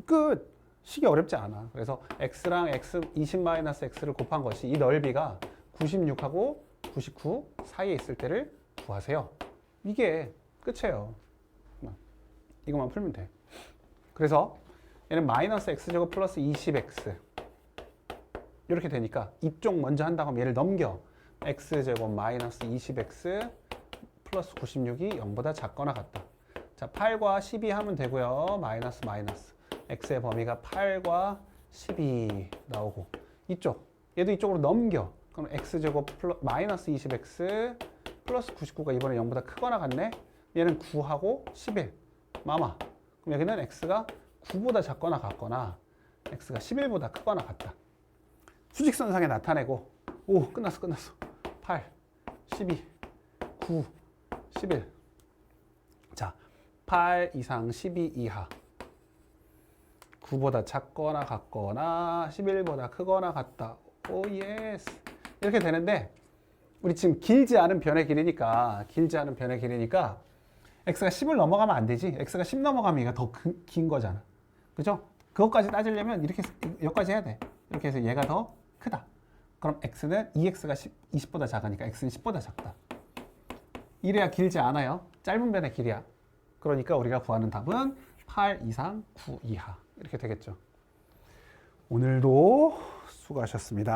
끝. 식이 어렵지 않아. 그래서 x랑 x 20 마이너스 x를 곱한 것이 이 넓이가 96하고 99 사이에 있을 때를 구하세요. 이게 끝이에요. 이것만 풀면 돼. 그래서 얘는 마이너스 x제곱 플러스 20x 이렇게 되니까 이쪽 먼저 한다고 하면 얘를 넘겨. x제곱 마이너스 20x 플러스 96이 0보다 작거나 같다. 자, 8과 12 하면 되고요. 마이너스 마이너스. x의 범위가 8과 12 나오고 이쪽 얘도 이쪽으로 넘겨. 그럼 x제곱 마이너스 20x 플러스 99가 이번에 0보다 크거나 같네. 얘는 9하고 11 마마. 그럼 여기는 x가 9보다 작거나 같거나 x가 11보다 크거나 같다. 수직선상에 나타내고 오 끝났어 8 12 9 11. 자, 8 이상 12 이하 9보다 작거나 같거나 11보다 크거나 같다. 오 예스. 이렇게 되는데 우리 지금 길지 않은 변의 길이니까 x가 10을 넘어가면 안 되지. x가 10 넘어가면 얘가 더 긴 거잖아. 그죠? 그것까지 따지려면 이렇게 여기까지 해야 돼. 이렇게 해서 얘가 더 크다. 그럼 x는 2x가 20보다 작으니까 x는 10보다 작다. 이래야 길지 않아요. 짧은 변의 길이야. 그러니까 우리가 구하는 답은 8 이상 9 이하 이렇게 되겠죠. 오늘도 수고하셨습니다.